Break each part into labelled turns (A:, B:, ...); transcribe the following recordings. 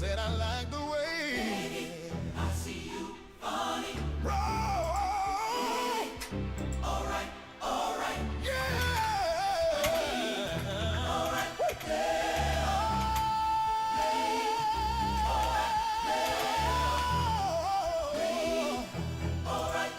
A: said I like the way. I see you funny. Roll. All right, yeah. All right, yeah. All right,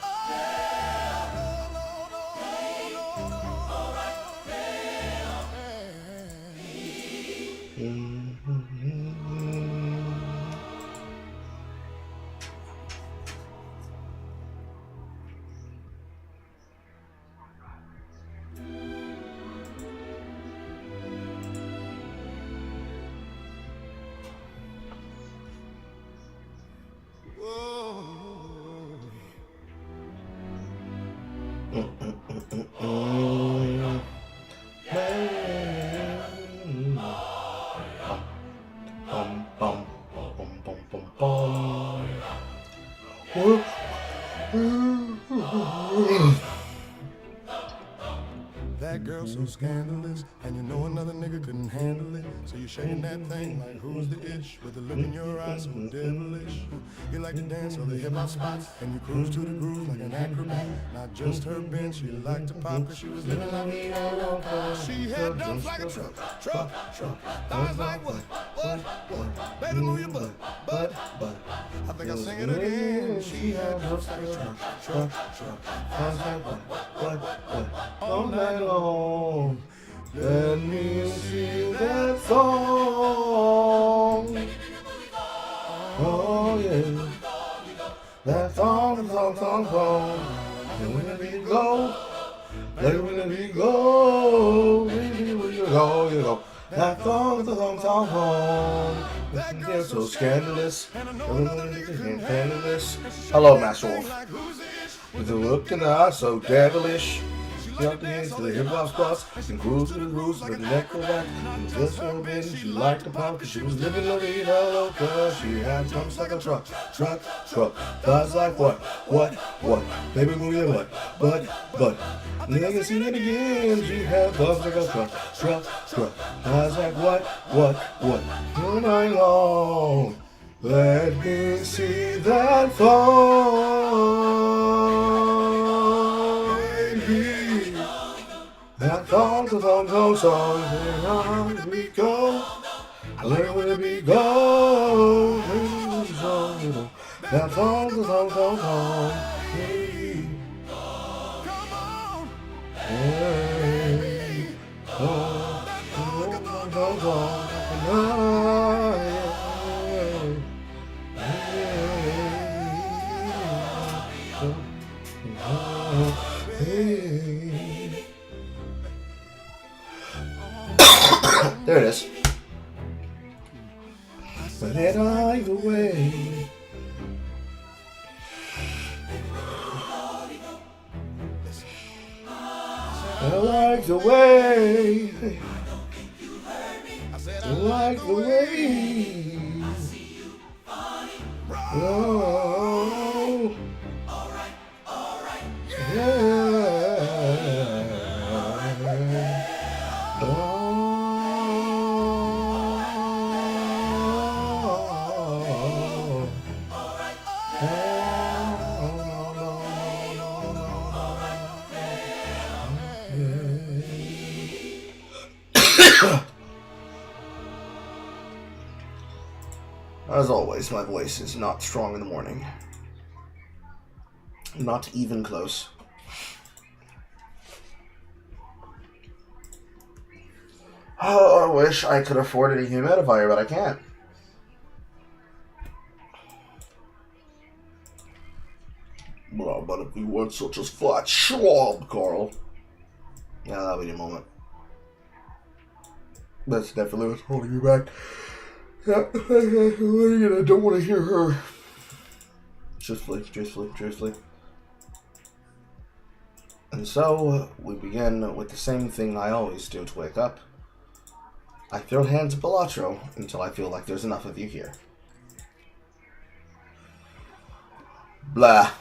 A: That girl so scandalous, and you know another nigga couldn't handle it. So you shaking that thing like who's the itch, with the look in your eyes so devilish. You like to dance on the hip-hop spots, and you cruise to the groove like an acrobat. Not just her bench, she liked to pop, cause she was living la vida loca. She had dumps like a truck. Thighs like what? Baby, move your butt. I think I'll sing it again. She had dumps like a truck. Thighs like what? All night long. Let me see that song. Oh yeah. That song. And when we go, when we go, baby, when you go. That song. They're so scandalous. Hello, Master Wolf. With a look in the eye so devilish. She up against the hip-hop spots and cruise to the roots with the neck of that. And just her business, she liked the pop cause she was living la vida loca. She had pumps like a truck. Thighs like what? Baby, move your butt. Nigga, see it again. She had pumps like a truck. Thighs like what? All night long. Let me see that fall. That song, where we go, where we go, that song, hey, come on, hey, there it is. But it either way. I like the way. I like the way. Oh, yeah. As always, my voice is not strong in the morning. Not even close. Oh, I wish I could afford a humidifier, but I can't. Well, but if you weren't such a flat schwab, Carl. Yeah, that'll be a moment. That's definitely what's holding me back. Yeah, I don't want to hear her. Truthfully. And so, we begin with the same thing I always do to wake up. I throw hands at Balatro until I feel like there's enough of you here. Blah.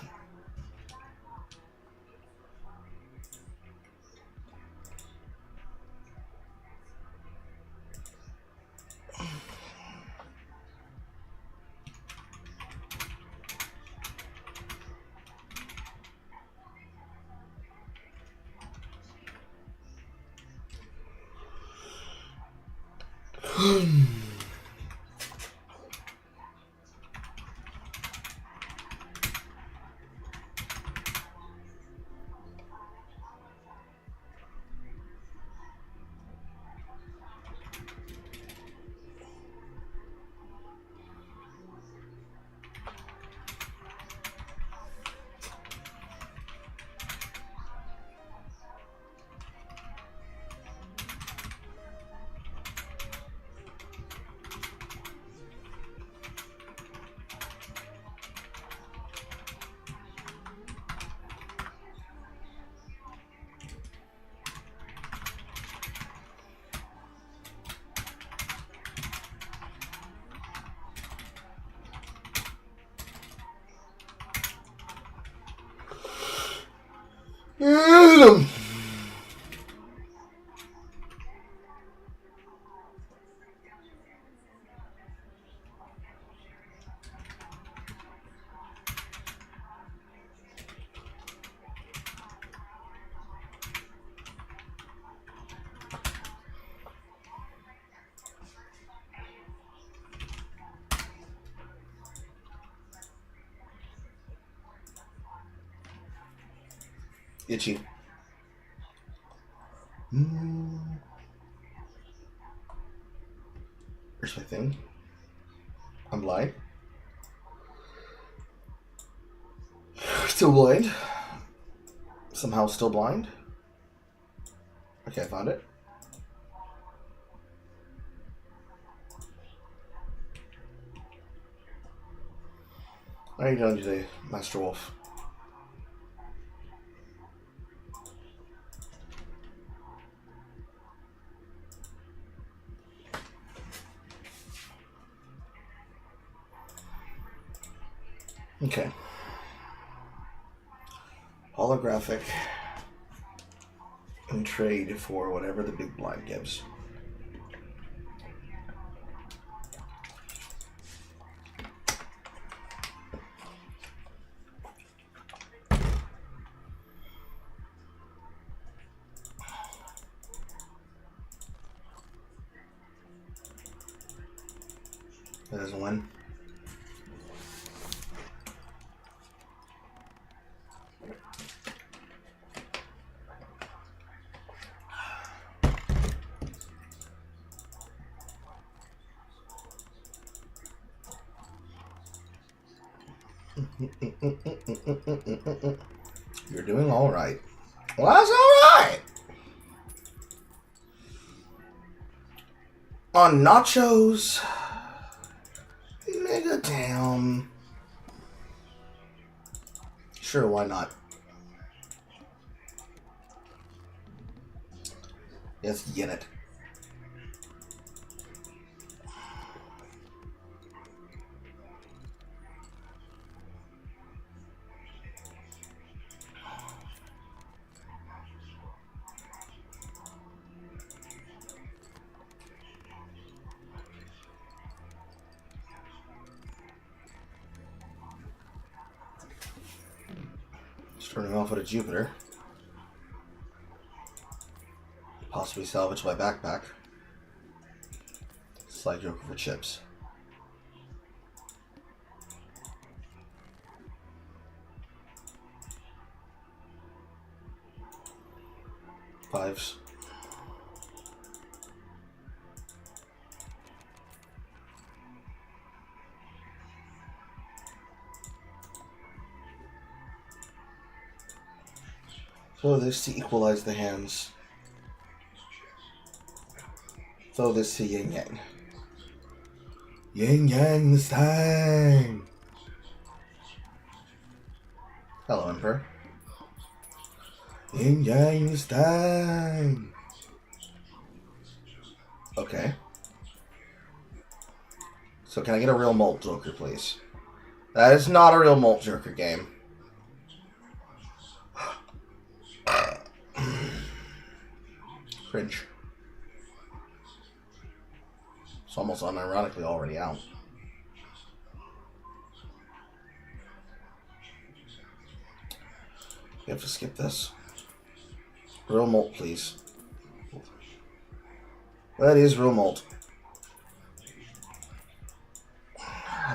B: Itchy. Here's my thing. I'm blind. Still blind. Somehow still blind. Okay, I found it. How are you doing today, Master Wolf? Okay. Holographic and trade for whatever the big blind gives. That doesn't win. You're doing all right. Well, that's all right. On nachos, mega down. Sure, why not? Yes, yen it. Starting off with a Jupiter. Possibly salvage my backpack. Slide Joker for chips. Fives. Throw this to equalize the hands. Throw this to yin yang. Yin yang this time. Hello, Emperor. Yin yang this time. Okay. So can I get a real Malt Joker, please? That is not a real Malt Joker game. Cringe. It's almost unironically already out. You have to skip this. Real malt, please. That is real malt.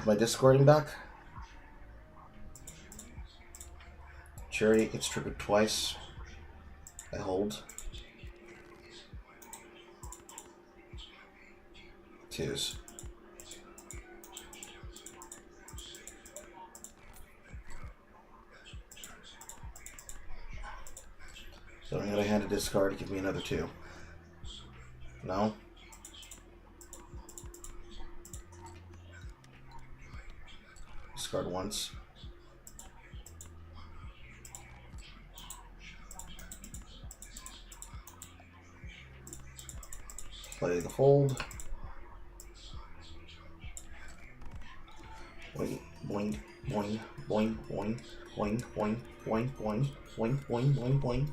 B: my discording back. Cherry gets triggered twice. I hold. Twos. So I'm going to hand a discard to give me another 2. No? Discard once. Play the fold. Boing, boing, boing, boing, boing, boing, boing, boing, boing, boing, boing, boing, boing.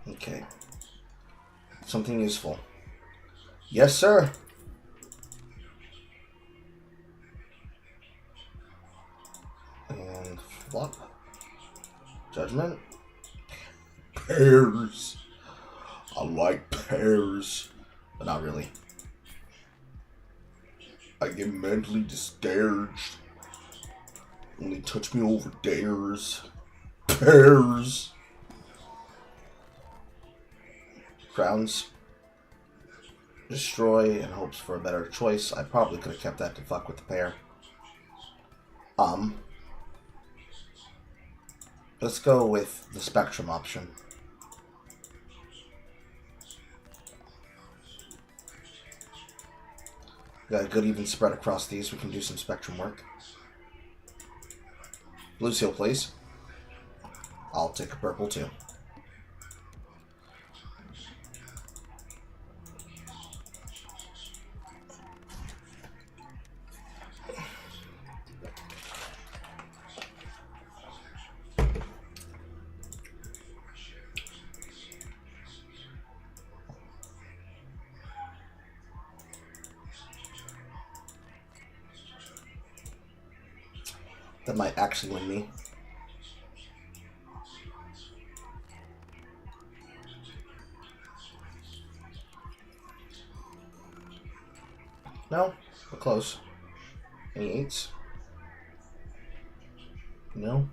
B: Okay. Something useful. Yes, sir. And flop. Judgment. Pairs. I like pairs, but not really. I get mentally discouraged when they touch me over dares. Pairs. Crowns. Destroy in hopes for a better choice. I probably could have kept that to fuck with the pair. Let's go with the Spectrum option. Got a good even spread across these. We can do some Spectrum work. Blue seal, please. I'll take a purple too. That might actually win me. No, we're close. Any 8s? No.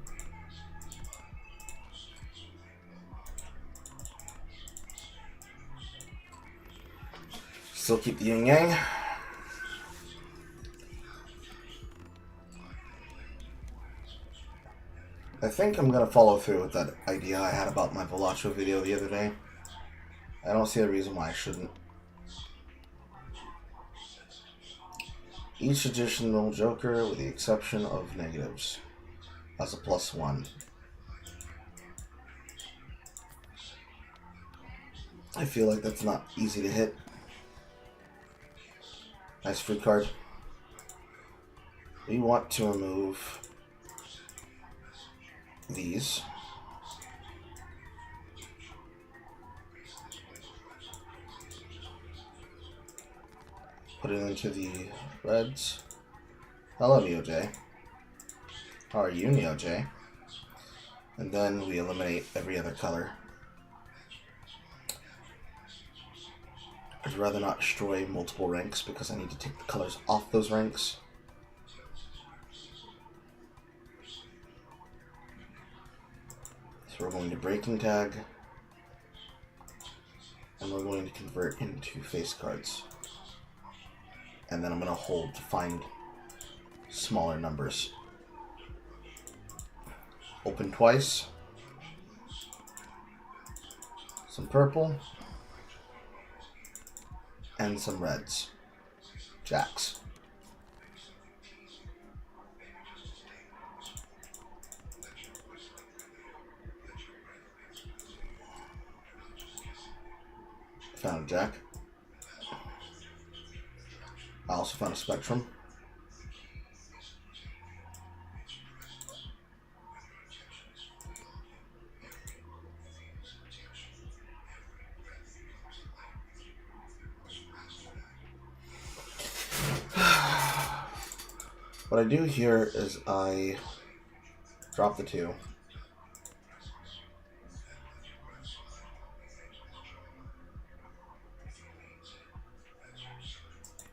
B: Still keep the yin yang. I think I'm going to follow through with that idea I had about my Velocio video the other day. I don't see a reason why I shouldn't. Each additional joker, with the exception of negatives, has a +1. I feel like that's not easy to hit. Nice free card. We want to remove these. Put it into the reds. Hello, NeoJ. How are you, NeoJ? And then we eliminate every other color. I'd rather not destroy multiple ranks because I need to take the colors off those ranks. So we're going to breaking tag, and we're going to convert into face cards. And then I'm going to hold to find smaller numbers. Open twice. Some purple. And some reds. Jacks. Found a jack. I also found a spectrum. What I do here is I drop the 2.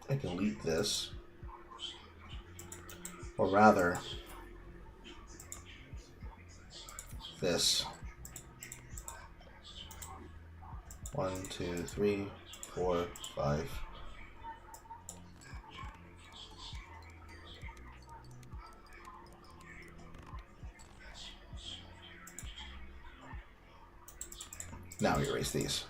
B: I delete this. Or rather, this. 1, 2, 3, 4, 5. Now we erase these.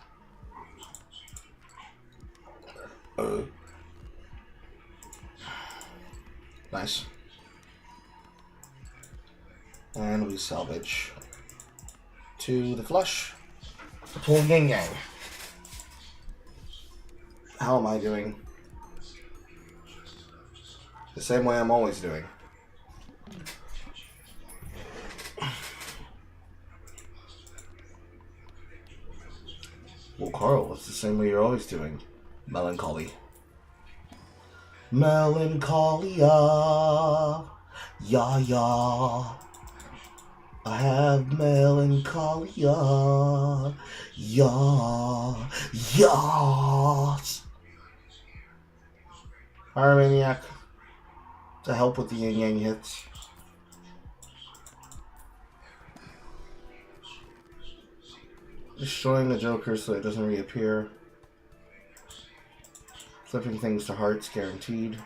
B: Nice. And we salvage to the flush. Full yin yang. How am I doing? The same way I'm always doing. Well, Carl, it's the same way you're always doing. Melancholy. Melancholia. Ya ya. I have melancholia. Ya. Yas. Pyromaniac. To help with the yin yang hits. Destroying the Joker so it doesn't reappear. Flipping things to hearts guaranteed.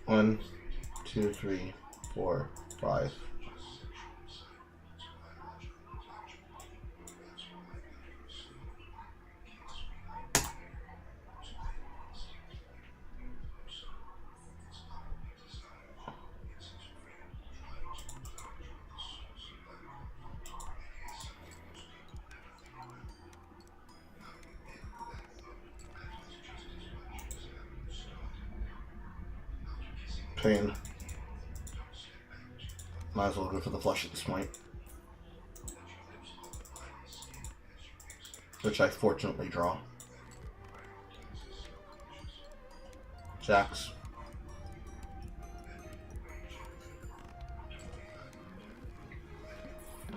B: One, 2, 3, 4, 5. Pain. Might as well go for the flush at this point. Which I fortunately draw. Jacks.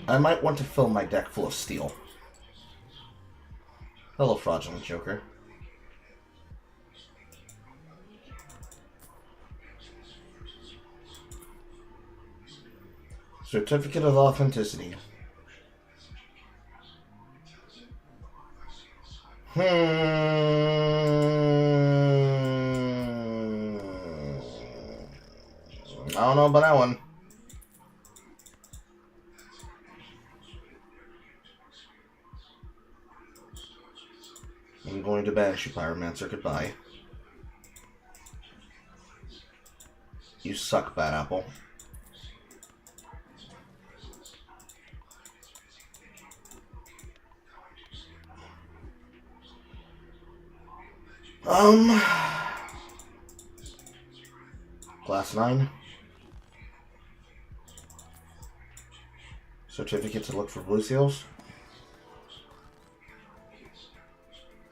B: I might want to fill my deck full of steel. Hello, fraudulent Joker. Certificate of Authenticity. I don't know about that one. I'm going to banish you, Pyromancer. Goodbye. You suck, Bad Apple. Class 9. Certificate to look for blue seals.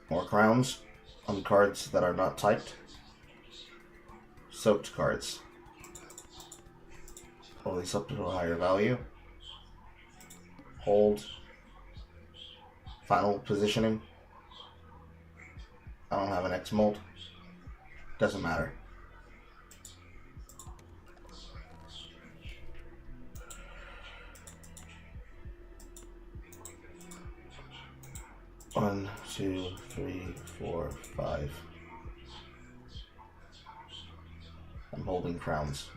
B: More crowns on cards that are not typed. Soaked cards. Pull these up to a higher value. Hold. Final positioning. I don't have an X mold. Doesn't matter. One, 2, 3, 4, 5. I'm holding crowns.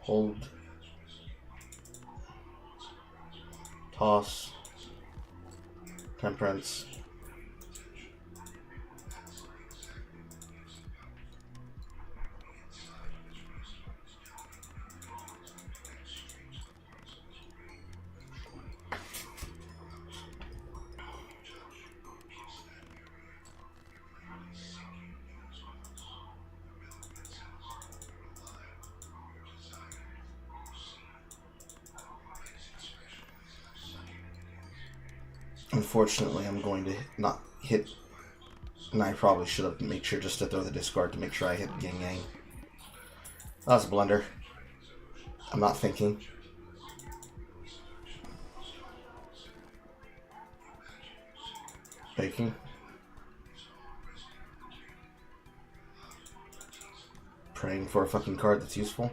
B: Hold. Toss. Temperance. Unfortunately, I'm going to not hit, and I probably should have made sure just to throw the discard to make sure I hit Yin Yang. That was a blunder. I'm not thinking. Baking. Praying for a fucking card that's useful.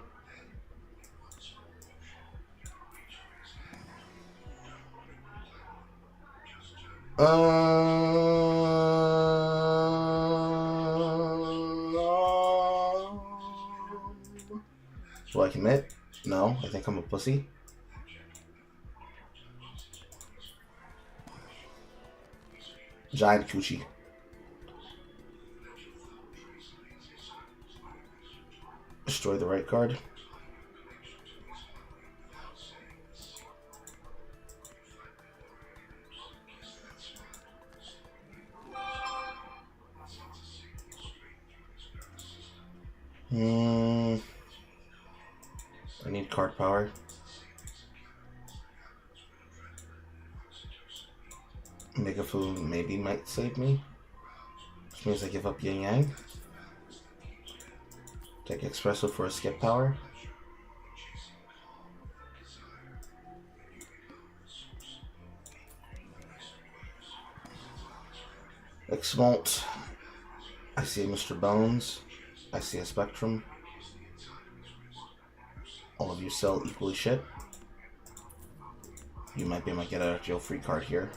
B: Do I commit? No, I think I'm a pussy. Giant coochie. Destroy the right card. I need card power. Mega Fu maybe might save me. Which means I give up Yin Yang. Take Espresso for a skip power. Exmalt. I see a Mr. Bones. I see a Spectrum. All of you sell equally shit. You might be able to get a jail free card here.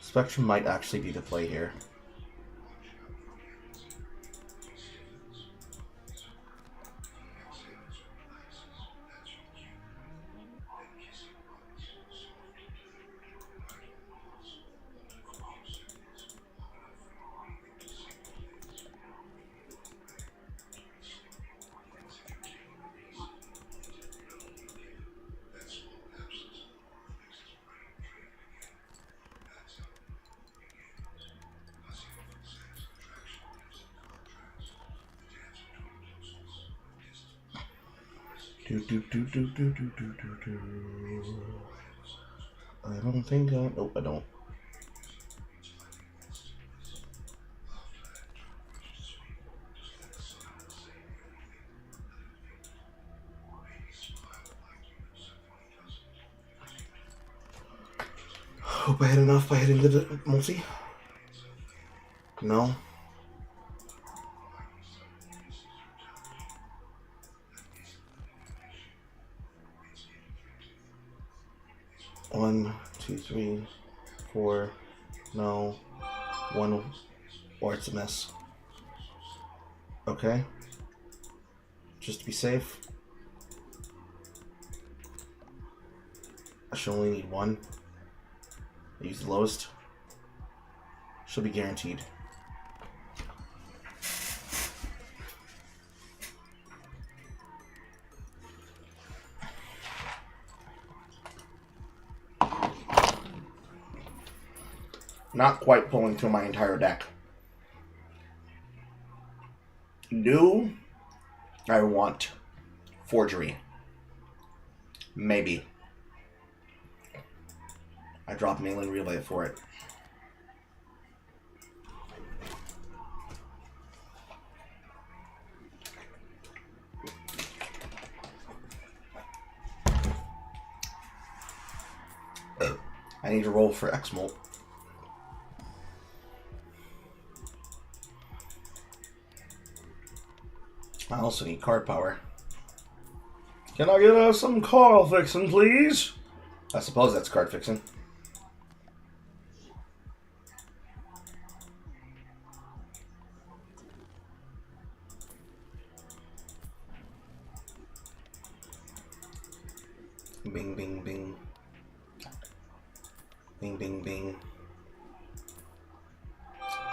B: Spectrum might actually be the play here. I don't think I... Nope, I don't. Hope I hit enough by hitting the multi. No. One, two, three, four. No. One, or it's a miss. Okay. Just to be safe. I should only need one. I use the lowest. Should be guaranteed. Not quite pulling through my entire deck. Do I want Forgery? Maybe. I drop Mail-in Relay for it. I need to roll for Exmalt. I also need card power. Can I get some card fixing, please? I suppose that's card fixing. Bing, bing, bing. Bing, bing, bing.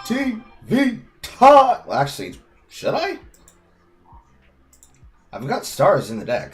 B: TV time! Well, actually, should I? I've got stars in the deck.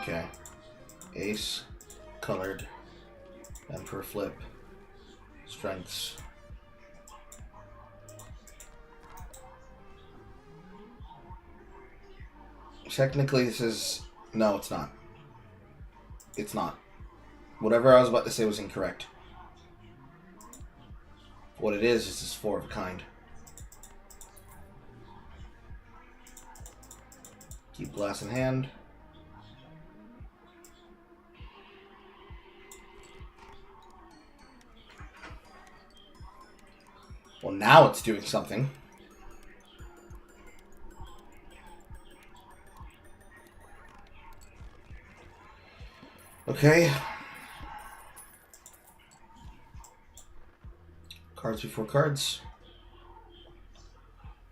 B: Okay. Ace, colored, Emperor flip, strengths. Technically, this is... No, it's not. It's not. Whatever I was about to say was incorrect. What it is this 4 of a kind. Keep glass in hand. Well, now it's doing something. Okay. Cards before cards.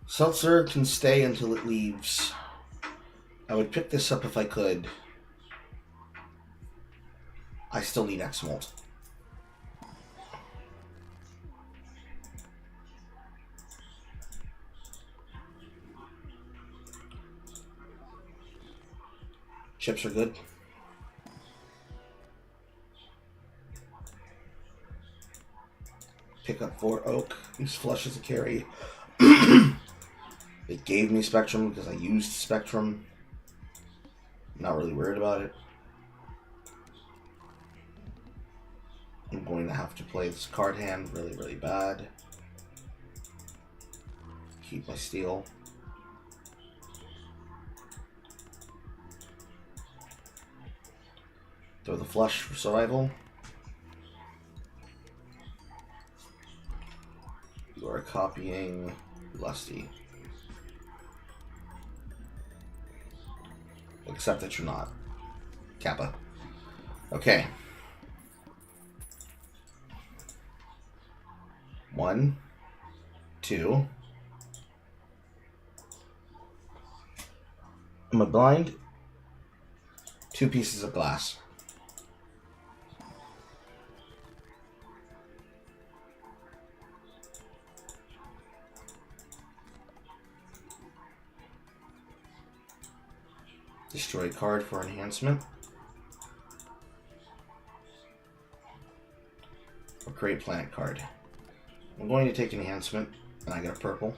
B: Seltzer can stay until it leaves. I would pick this up if I could. I still need X-Molt. Chips are good. Pick up 4 oak. Use flush as a carry. It gave me Spectrum because I used Spectrum. Not really worried about it. I'm going to have to play this card hand really, really bad. Keep my steel. Throw the flush for survival. You are copying Lusty. Except that you're not. Kappa. Okay. 1, 2. Am I blind? 2 pieces of glass. Destroy card for enhancement. Or create planet card. I'm going to take enhancement, and I get a purple.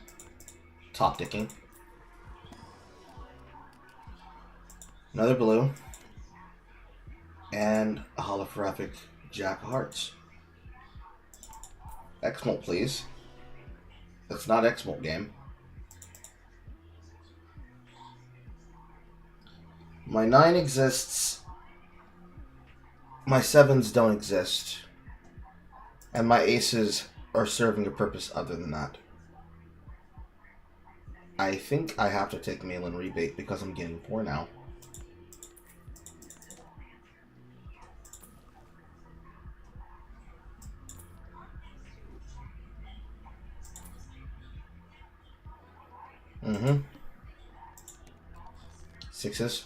B: Top dicking. Another blue. And a holographic Jack of Hearts. X-Molt, please. That's not X-Molt game. My 9 exists. My 7s don't exist. And my aces are serving a purpose other than that. I think I have to take mail-in rebate because I'm getting 4 now. Mm-hmm. 6s.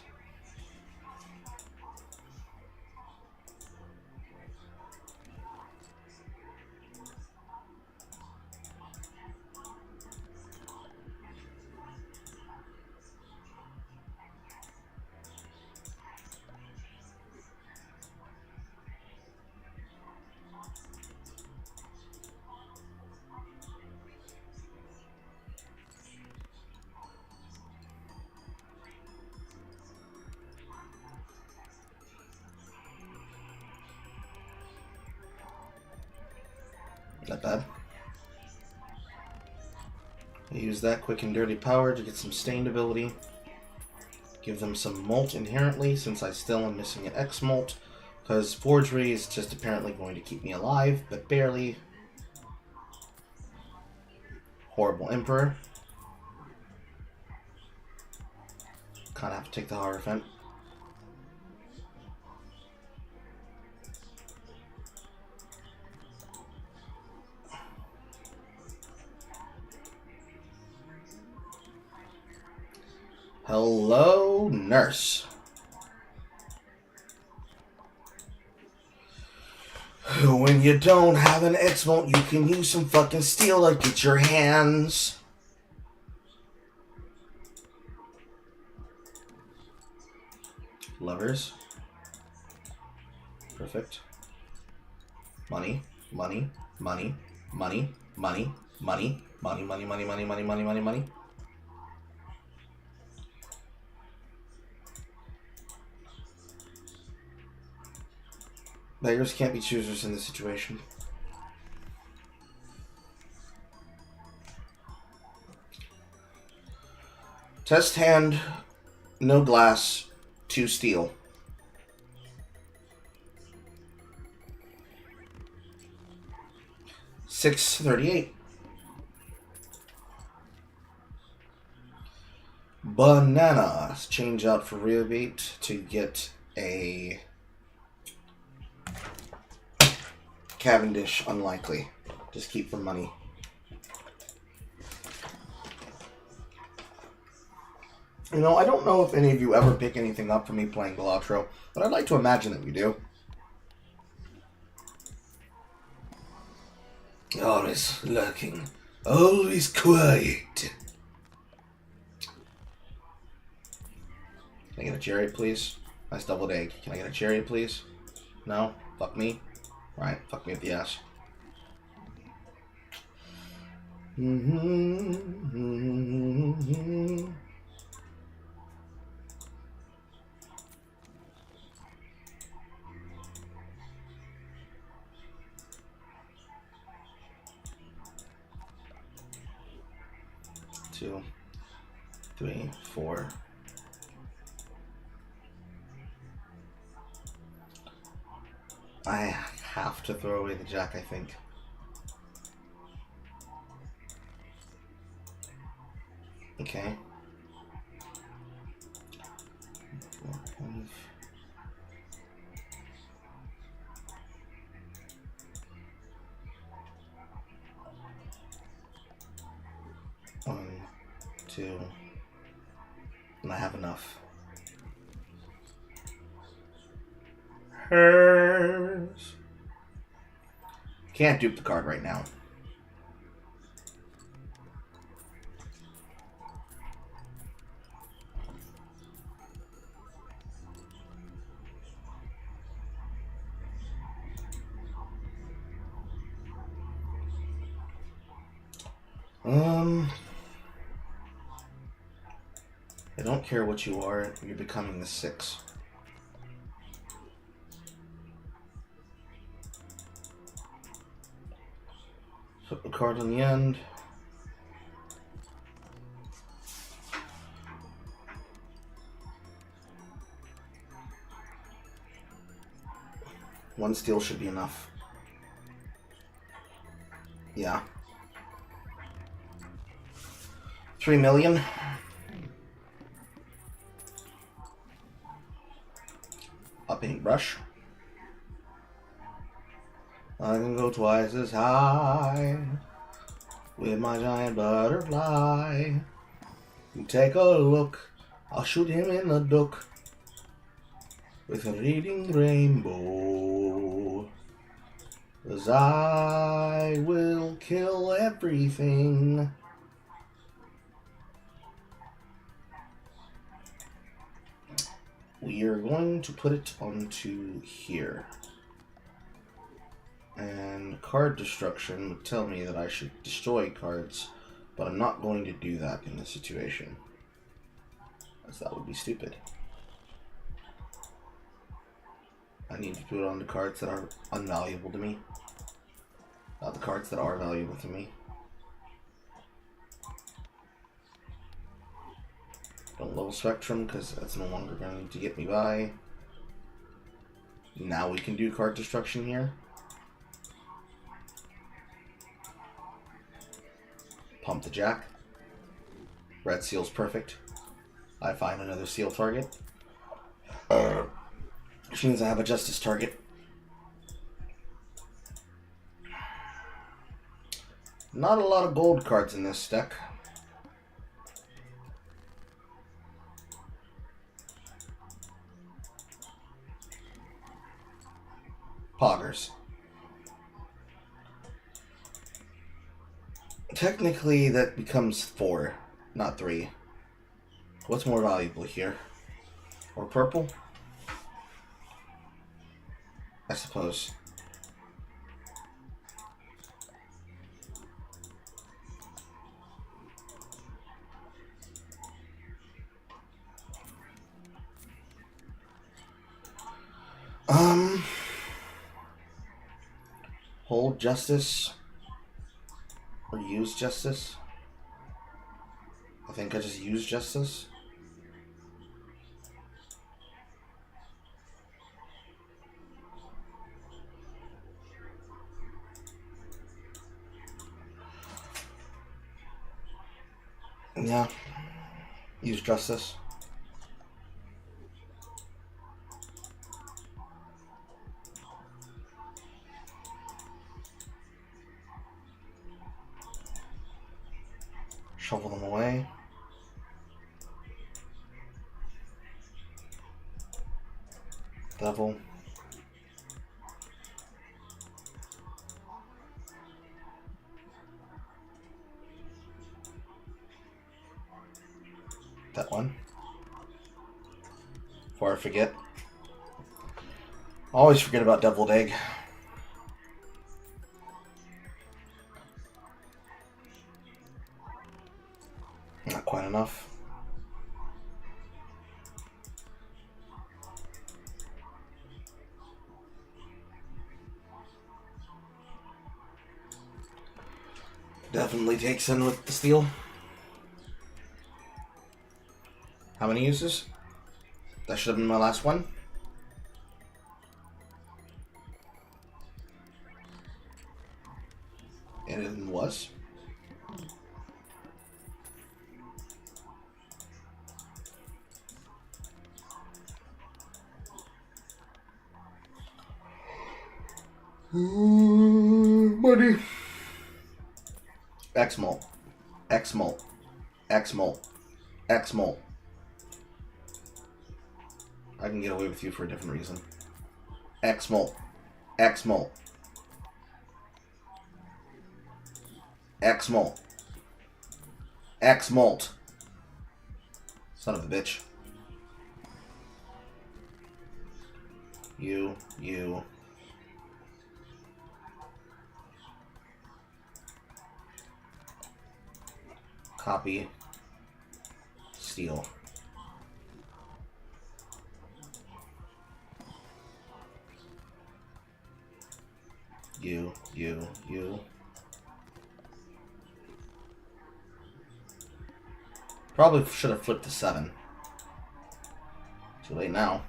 B: Not bad. I use that quick and dirty power to get some stained ability. Give them some molt inherently, since I still am missing an X molt. Because forgery is just apparently going to keep me alive, but barely. Horrible Emperor. Kinda have to take the Hierophant. Hello, nurse. When you don't have an X-Molt, you can use some fucking steel to get your hands. Lovers. Perfect. Money, money, money, money, money, money, money, money, money, money, money, money, money, money. Beggars can't be choosers in this situation. Test hand, no glass, 2 steel. $6.38. Bananas. Change out for rebate to get a Cavendish. Unlikely. Just keep the money. You know, I don't know if any of you ever pick anything up for me playing Galatro, but I'd like to imagine that we do. Always lurking. Always quiet. Can I get a cherry, please? Nice doubled egg. Can I get a cherry, please? No? Fuck me? Alright, fuck me up the ass. Two, three, four. I have to throw away the jack, I think. Okay. 1, 2, and I have enough. Hers. Can't dupe the card right now. I don't care what you are, you're becoming the 6. Flip the card on the end. One steal should be enough. Yeah. 3 million. A paintbrush. I can go twice as high with my giant butterfly. You take a look, I'll shoot him in the duck with a reading rainbow. 'Cause I will kill everything. We are going to put it onto here. And card destruction would tell me that I should destroy cards, but I'm not going to do that in this situation, as that would be stupid. I need to put it on the cards that are unvaluable to me, not the cards that are valuable to me. Don't level Spectrum because that's no longer going to get me by. Now we can do card destruction here. Pump the jack. Red seal's perfect. I find another seal target. Which means I have a justice target. Not a lot of gold cards in this deck. Poggers. Technically, that becomes 4, not 3. What's more valuable here? Or purple? I suppose. Hold justice or use justice. I think I just use justice. Yeah, use justice. Shovel them away. Devil. That one. Before I forget. I always forget about deviled egg. Not quite enough. Definitely takes in with the steel. How many uses? That should have been my last one. And it was. Money. X-Mult. X-Mult. X-Mult. X-Mult. I can get away with you for a different reason. X-Mult. X-Mult. X-Mult. X-Mult. Son of a bitch. You. Copy. Steal. You. Probably should have flipped to 7. Too late now.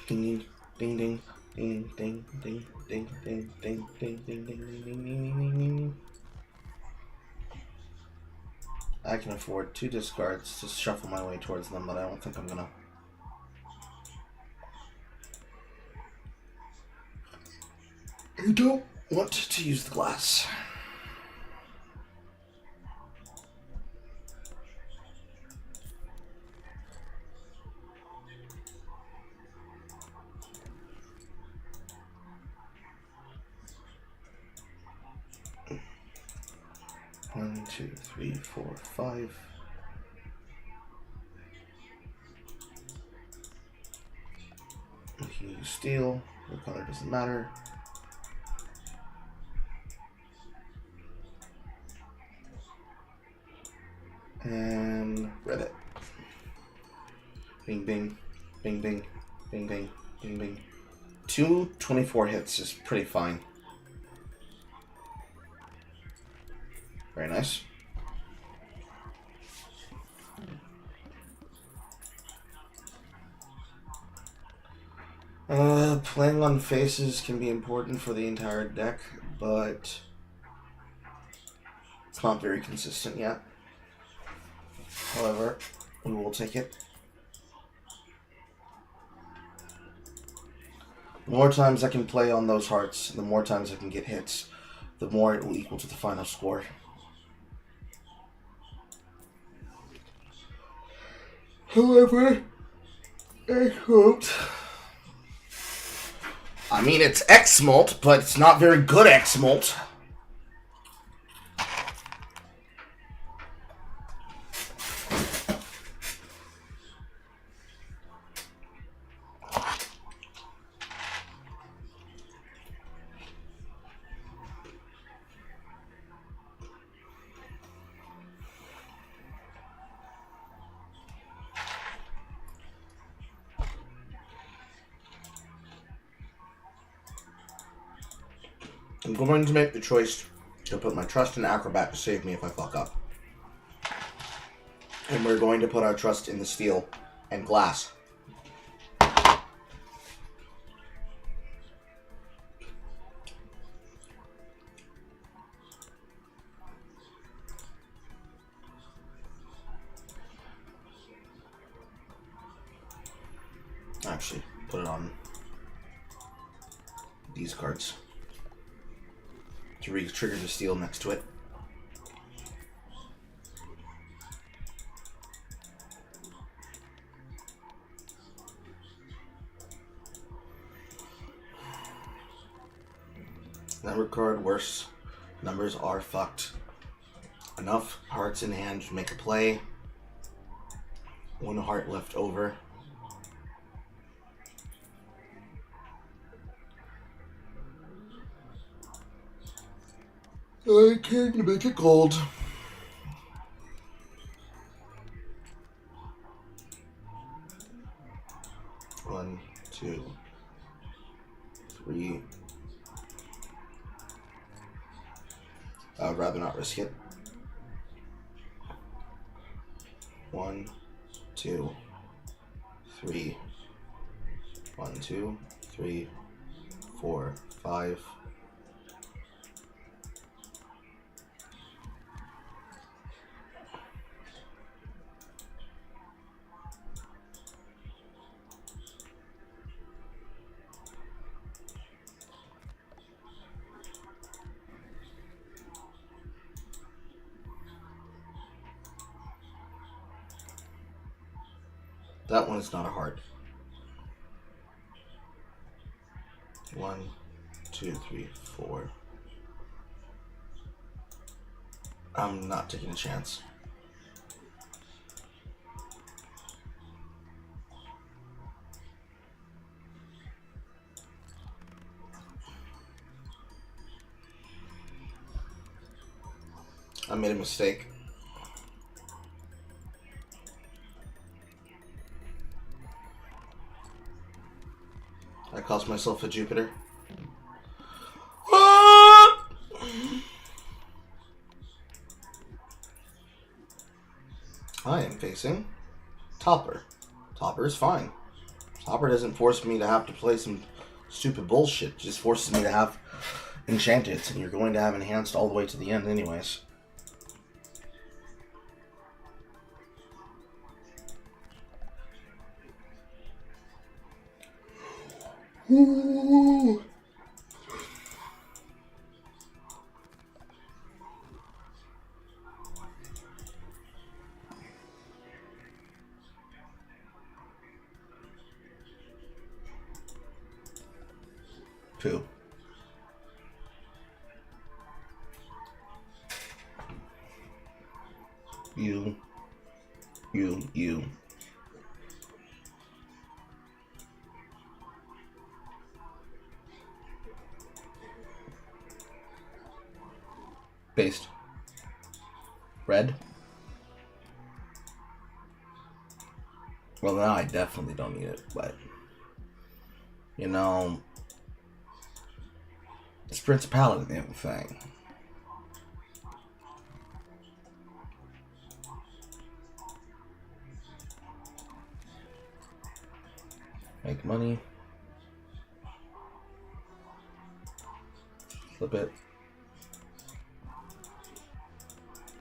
B: Ding ding ding ding ding ding ding ding ding ding ding ding ding. I can afford 2 discards to shuffle my way towards them, but I don't think I'm gonna. I don't want to use the glass. One, 2, 3, 4, 5. We can use steel. The color doesn't matter. And read it. Bing, bing, bing, bing, bing, bing, bing, bing. 2 24 hits is pretty fine. Very nice. Playing on faces can be important for the entire deck, but it's not very consistent yet. However, we will take it. The more times I can play on those hearts, the more times I can get hits, the more it will equal to the final score. However, I mean, it's X-Molt, but it's not very good X-Molt. I'm going to make the choice to put my trust in Acrobat to save me if I fuck up. And we're going to put our trust in the steel and glass. Actually, put it on these cards to re-trigger the steel next to it. Number card, worse. Numbers are fucked. Enough hearts in hand to make a play. One heart left over. I can make it gold. One, two, three. I'd rather not risk it. 1, 2, 3. 1, 2, 3, 4, 5. That one is not a heart. 1, 2, 3, 4. I'm not taking a chance. I made a mistake. I cost myself a Jupiter. I am facing Topper. Topper is fine. Topper doesn't force me to have to play some stupid bullshit. It just forces me to have Enchanted, and you're going to have Enhanced all the way to the end anyways. Ooh. Two. You. Based. Red. Well, now I definitely don't need it, but you know, it's Principality, the damn thing. Make money. Flip it.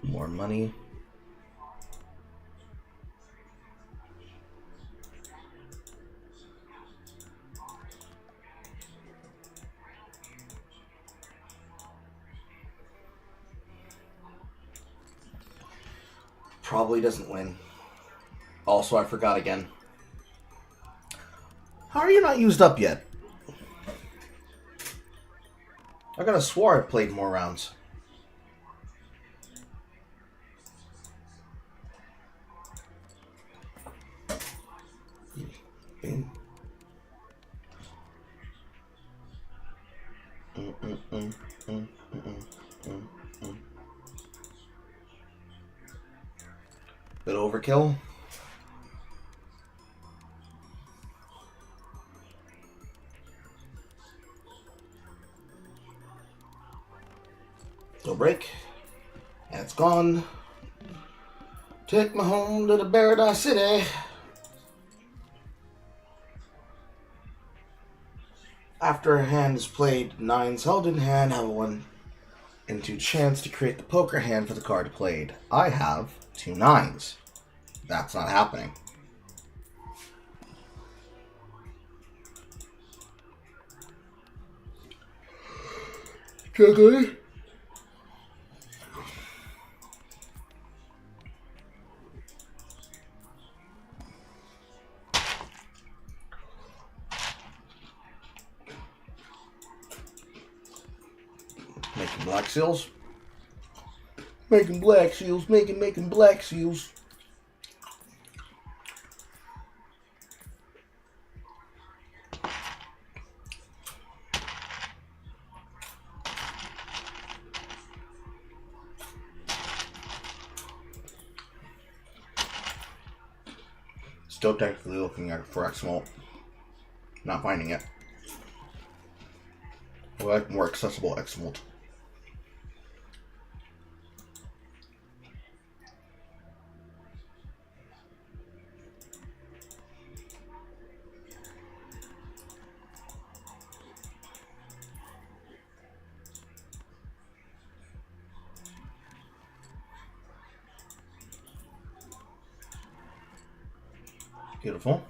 B: More money. Probably doesn't win. Also, I forgot again. How are you not used up yet? I could have swore I played more rounds. Bit overkill. No break. And it's gone. Take me home to the Paradise City. After a hand is played, 9's held in hand have a 1 and 2 chance to create the poker hand for the card played. I have 2 9s. That's not happening. Okay. Making black seals. Making black seals. Making black seals. Still technically looking for X-Molt. Not finding it. I like more accessible X-Molt. Beautiful.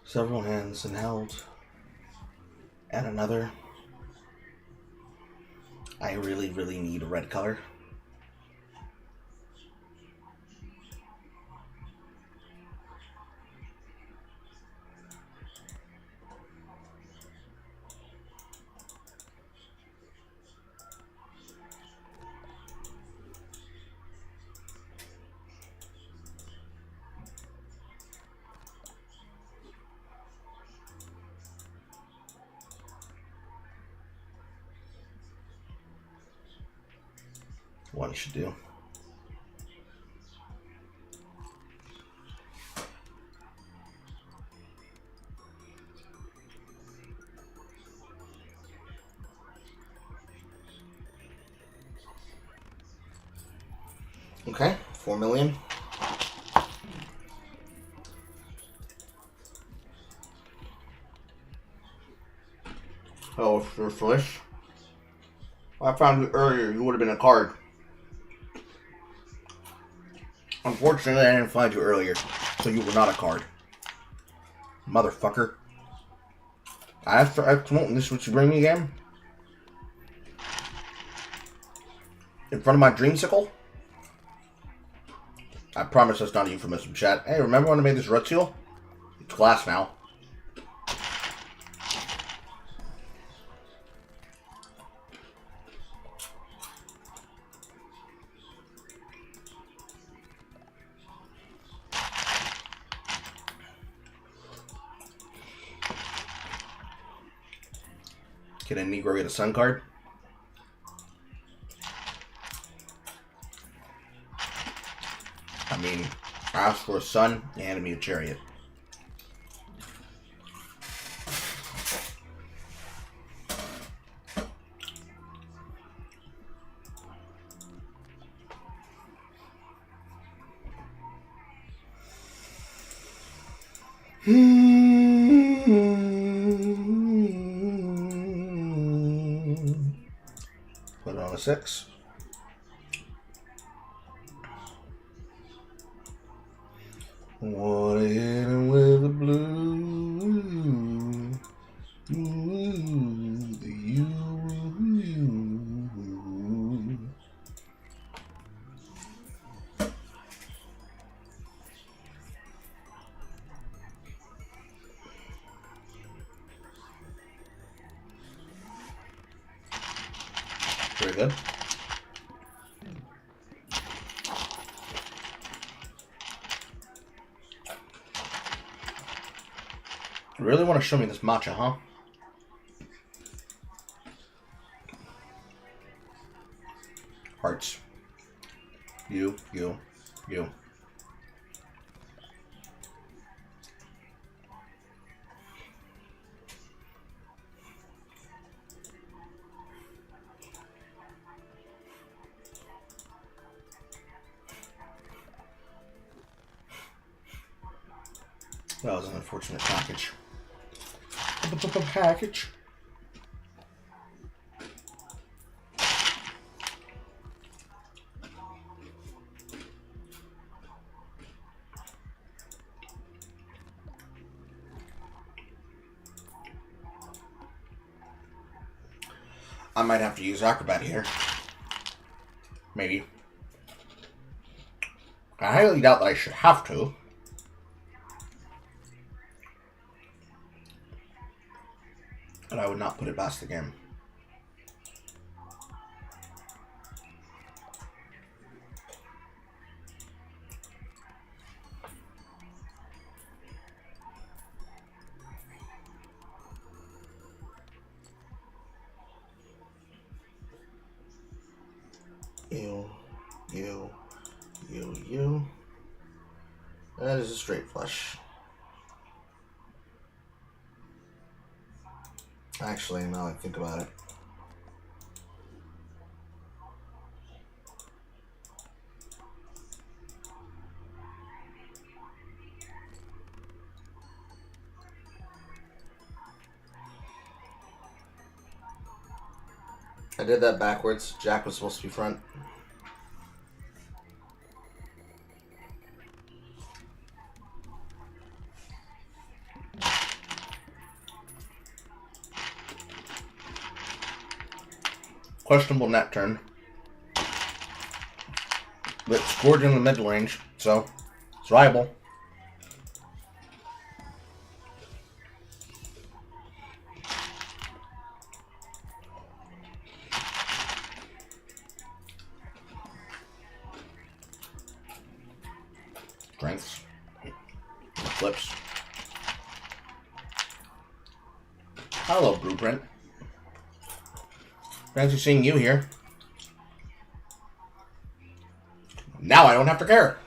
B: Several hands and held. And another. I really need a red color. One should do. Okay, 4 million. Oh, you're foolish. I found you earlier. You would have been a card. Unfortunately, I didn't find you earlier, so you were not a card. Motherfucker. I asked for X-Molt, and this is what you bring me again? In front of my dreamsicle? I promise that's not a euphemism, chat. Hey, remember when I made this red seal? It's glass now. Can a Negro get a sun card? I mean, I asked for a sun, they handed me a chariot. Put it on a 6. Very good. You really want to show me this matcha, huh? Hearts. You. That was an unfortunate package. Package. I might have to use Acrobat here. Maybe. I highly doubt that I should have to. But I would not put it past the game. You. That is a straight flush. Actually, now that I think about it. I did that backwards. Jack was supposed to be front. Questionable net turn. But scored in the middle range, so it's viable. Strengths. Flips. Hello, Blueprint. Fancy seeing you here. Now I don't have to care.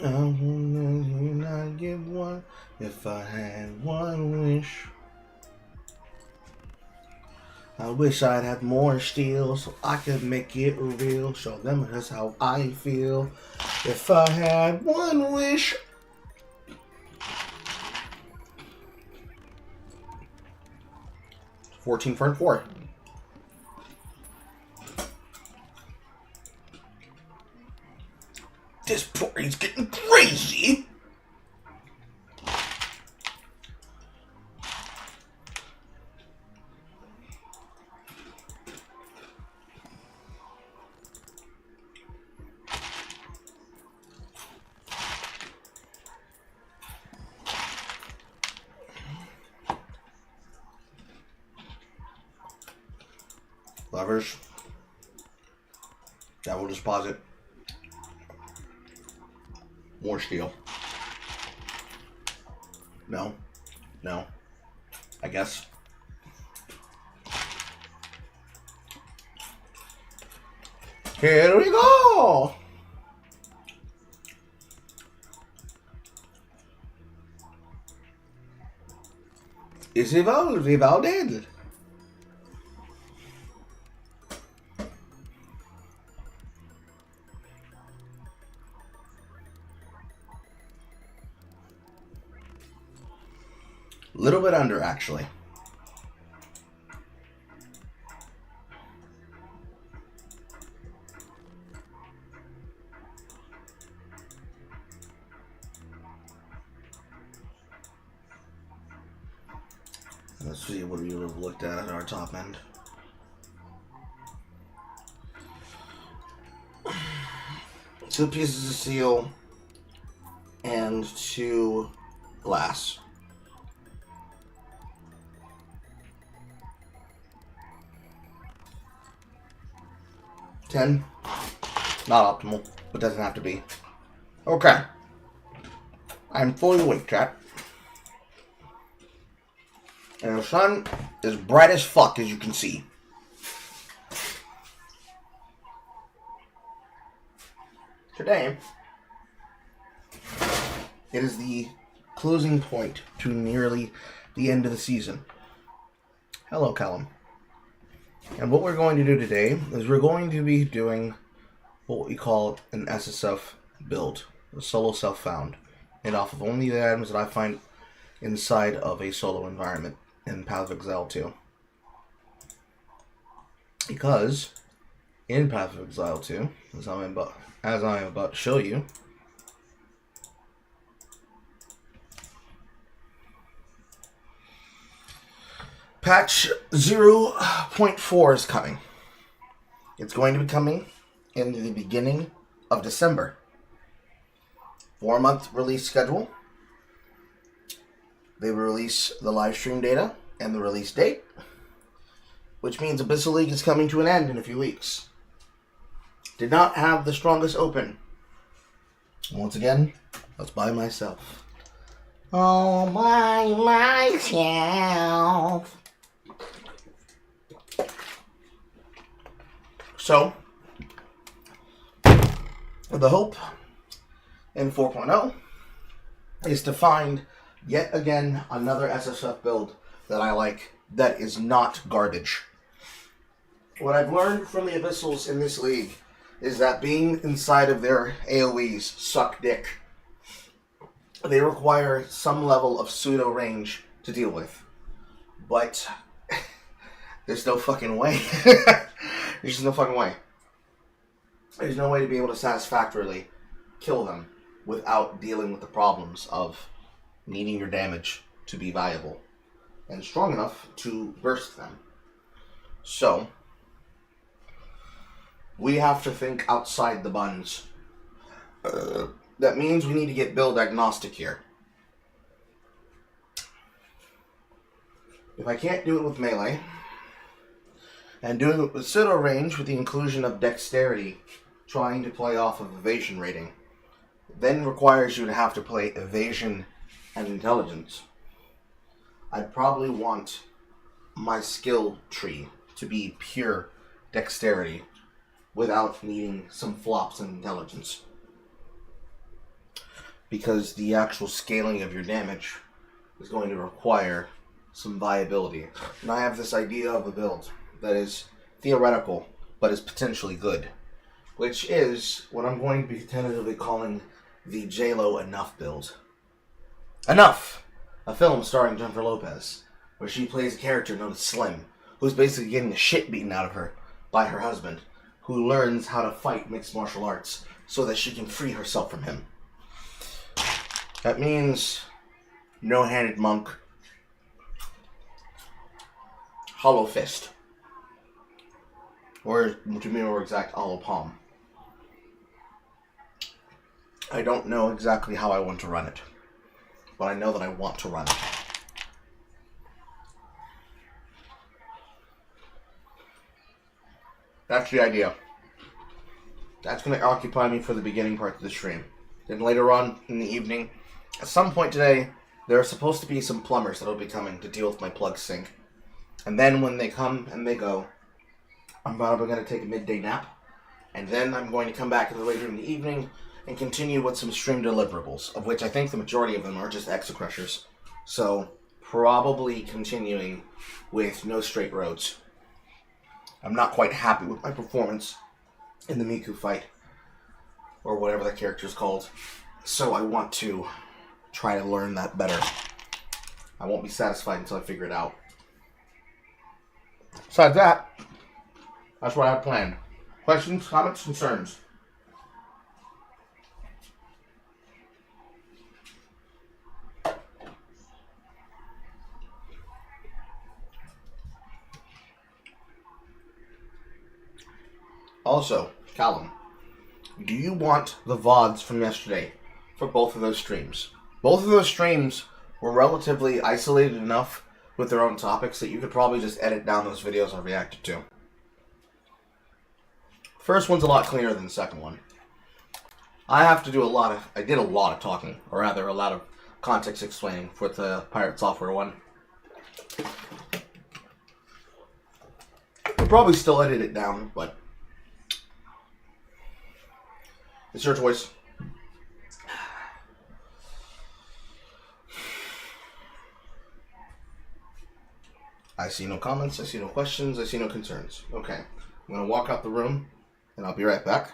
B: I would not give one if I had one wish. I wish I'd have more steel so I could make it real. Show them that's how I feel. If I had one wish. $14 for $4. This party's getting crazy. Levers. That will deposit. More steel. No. I guess. Here we go! Is Vivaldi? Little bit under, actually. Let's see what we would have looked at our top end. Two pieces of steel and 2 glass. $10. Not optimal, but doesn't have to be. Okay. I'm fully awake, chat. And the sun is bright as fuck, as you can see. Today, it is the closing point to nearly the end of the season. Hello, Callum. And what we're going to do today is we're going to be doing what we call an SSF build, a solo self-found, made off of only the items that I find inside of a solo environment in Path of Exile 2. Because in Path of Exile 2, as I am about to show you, patch 0.4 is coming. It's going to be coming in the beginning of December. 4-month release schedule. They will release the live stream data and the release date, which means Abyssal League is coming to an end in a few weeks. Did not have the strongest open. Once again, I was by myself. All by myself. So, the hope in 4.0 is to find yet again another SSF build that I like that is not garbage. What I've learned from the Abyssals in this league is that being inside of their AoEs suck dick. They require some level of pseudo range to deal with. But there's no fucking way. There's just no fucking way. There's no way to be able to satisfactorily kill them without dealing with the problems of needing your damage to be viable and strong enough to burst them. So, we have to think outside the buns. That means we need to get build agnostic here. If I can't do it with melee, and doing it with pseudo range with the inclusion of dexterity, trying to play off of evasion rating, then requires you to have to play evasion and intelligence. I'd probably want my skill tree to be pure dexterity without needing some flops in intelligence. Because the actual scaling of your damage is going to require some viability. And I have this idea of a build that is theoretical, but is potentially good. Which is what I'm going to be tentatively calling the J-Lo Enough build. Enough! A film starring Jennifer Lopez, where she plays a character known as Slim, who's basically getting the shit beaten out of her by her husband, who learns how to fight mixed martial arts so that she can free herself from him. That means no-handed monk, hollow fist, or to be more exact, hollow palm. I don't know exactly how I want to run it, but I know that I want to run it. That's the idea. That's going to occupy me for the beginning part of the stream. Then later on in the evening, at some point today, there are supposed to be some plumbers that will be coming to deal with my plug sink. And then when they come and they go, I'm probably going to take a midday nap. And then I'm going to come back later in the evening and continue with some stream deliverables, of which I think the majority of them are just exocrushers. So, probably continuing with no straight roads. I'm not quite happy with my performance in the Miku fight, or whatever that character is called. So I want to try to learn that better. I won't be satisfied until I figure it out. Besides that, that's what I have planned. Questions, comments, concerns? Also, Callum, do you want the VODs from yesterday for both of those streams? Both of those streams were relatively isolated enough with their own topics that you could probably just edit down those videos I reacted to. First one's a lot cleaner than the second one. I did a lot of talking, or rather a lot of context explaining for the Pirate Software one. I'll probably still edit it down, but it's your choice. I see no comments, I see no questions, I see no concerns. Okay, I'm going to walk out the room, and I'll be right back.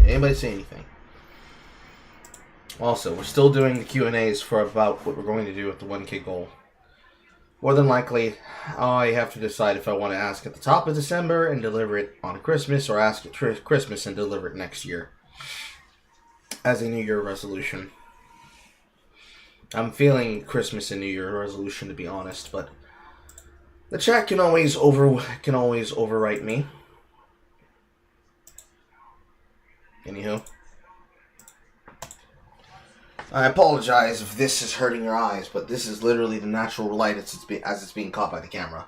B: Anybody say anything? Also, we're still doing the Q&As for about what we're going to do with the 1K goal. More than likely, I have to decide if I want to ask at the top of December and deliver it on Christmas, or ask at Christmas and deliver it next year as a New Year resolution. I'm feeling Christmas and New Year resolution, to be honest, but the chat can always overwrite me. Anywho, I apologize if this is hurting your eyes, but this is literally the natural light as it's being caught by the camera.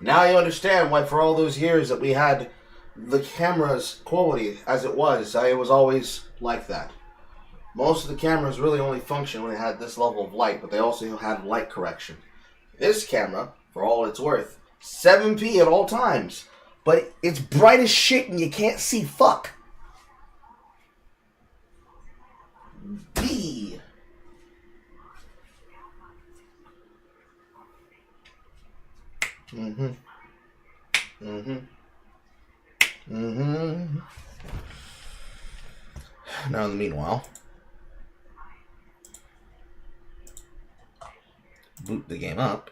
B: Now you understand why for all those years that we had the camera's quality as it was always like that. Most of the cameras really only function when it had this level of light, but they also had light correction. This camera, for all it's worth, 7p at all times. But it's bright as shit and you can't see fuck. B. Now in the meanwhile, boot the game up.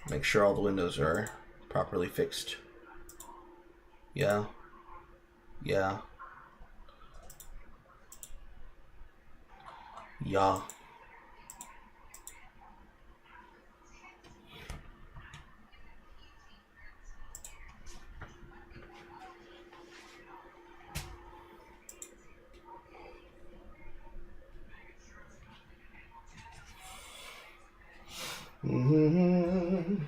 B: Make sure all the windows are properly fixed. Yeah. Yeah. Yeah. Mm-hmm.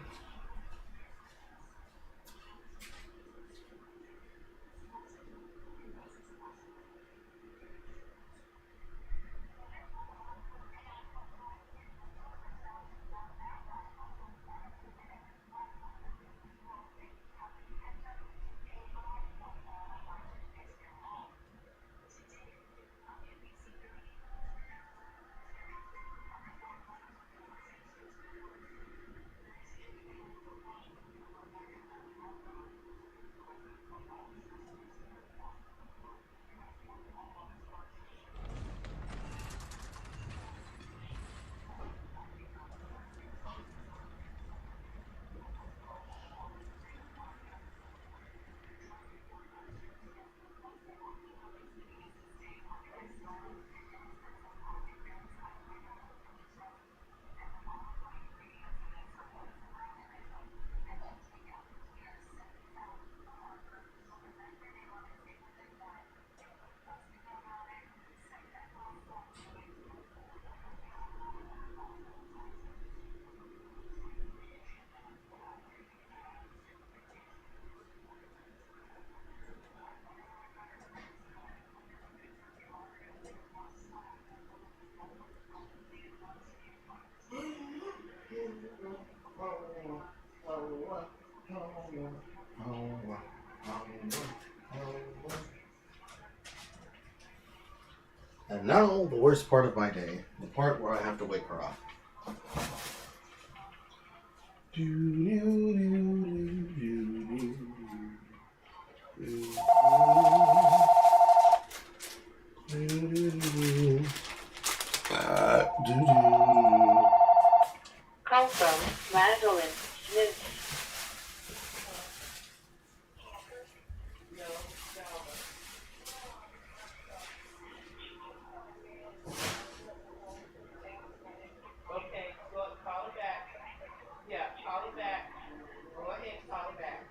B: And now, the worst part of my day. The part where I have to wake her up.
C: Call from Madeline Smith. Okay, go call it back. Yeah, call it back. Go ahead, call it back.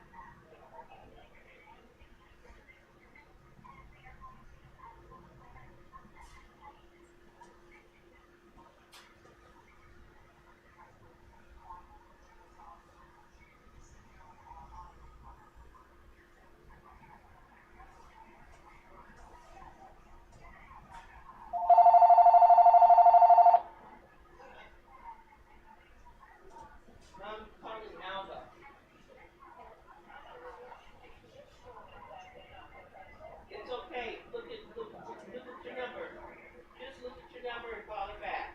C: I'm calling Alva. It's okay. Look at your number. Just look at your number and call it back.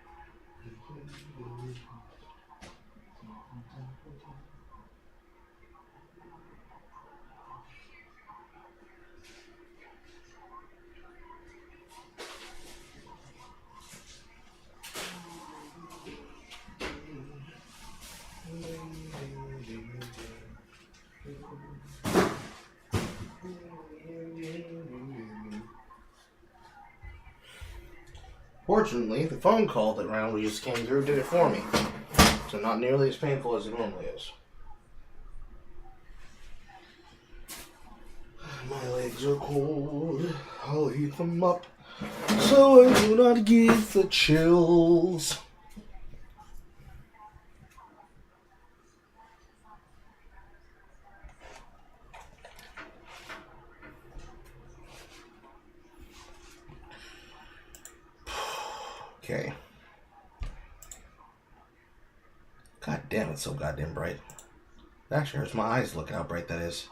B: Fortunately, the phone call that randomly just came through did it for me. So not nearly as painful as it normally is. My legs are cold. I'll heat them up so I do not get the chills. Okay. God damn, it's so goddamn bright. It actually hurts my eyes to look at how bright that is.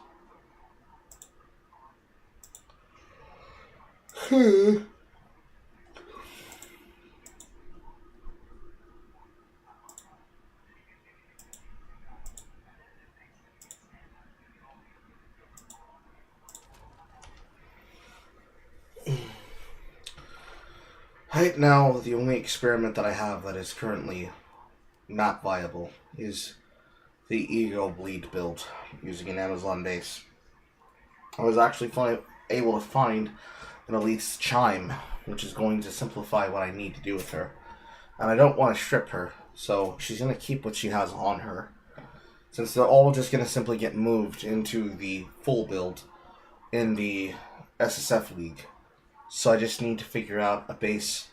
B: Right now, the only experiment that I have that is currently not viable is the Ego Bleed build using an Amazon base. I was actually able to find an Elite's Chime, which is going to simplify what I need to do with her. And I don't want to strip her, so she's going to keep what she has on her. Since they're all just going to simply get moved into the full build in the SSF League. So I just need to figure out a base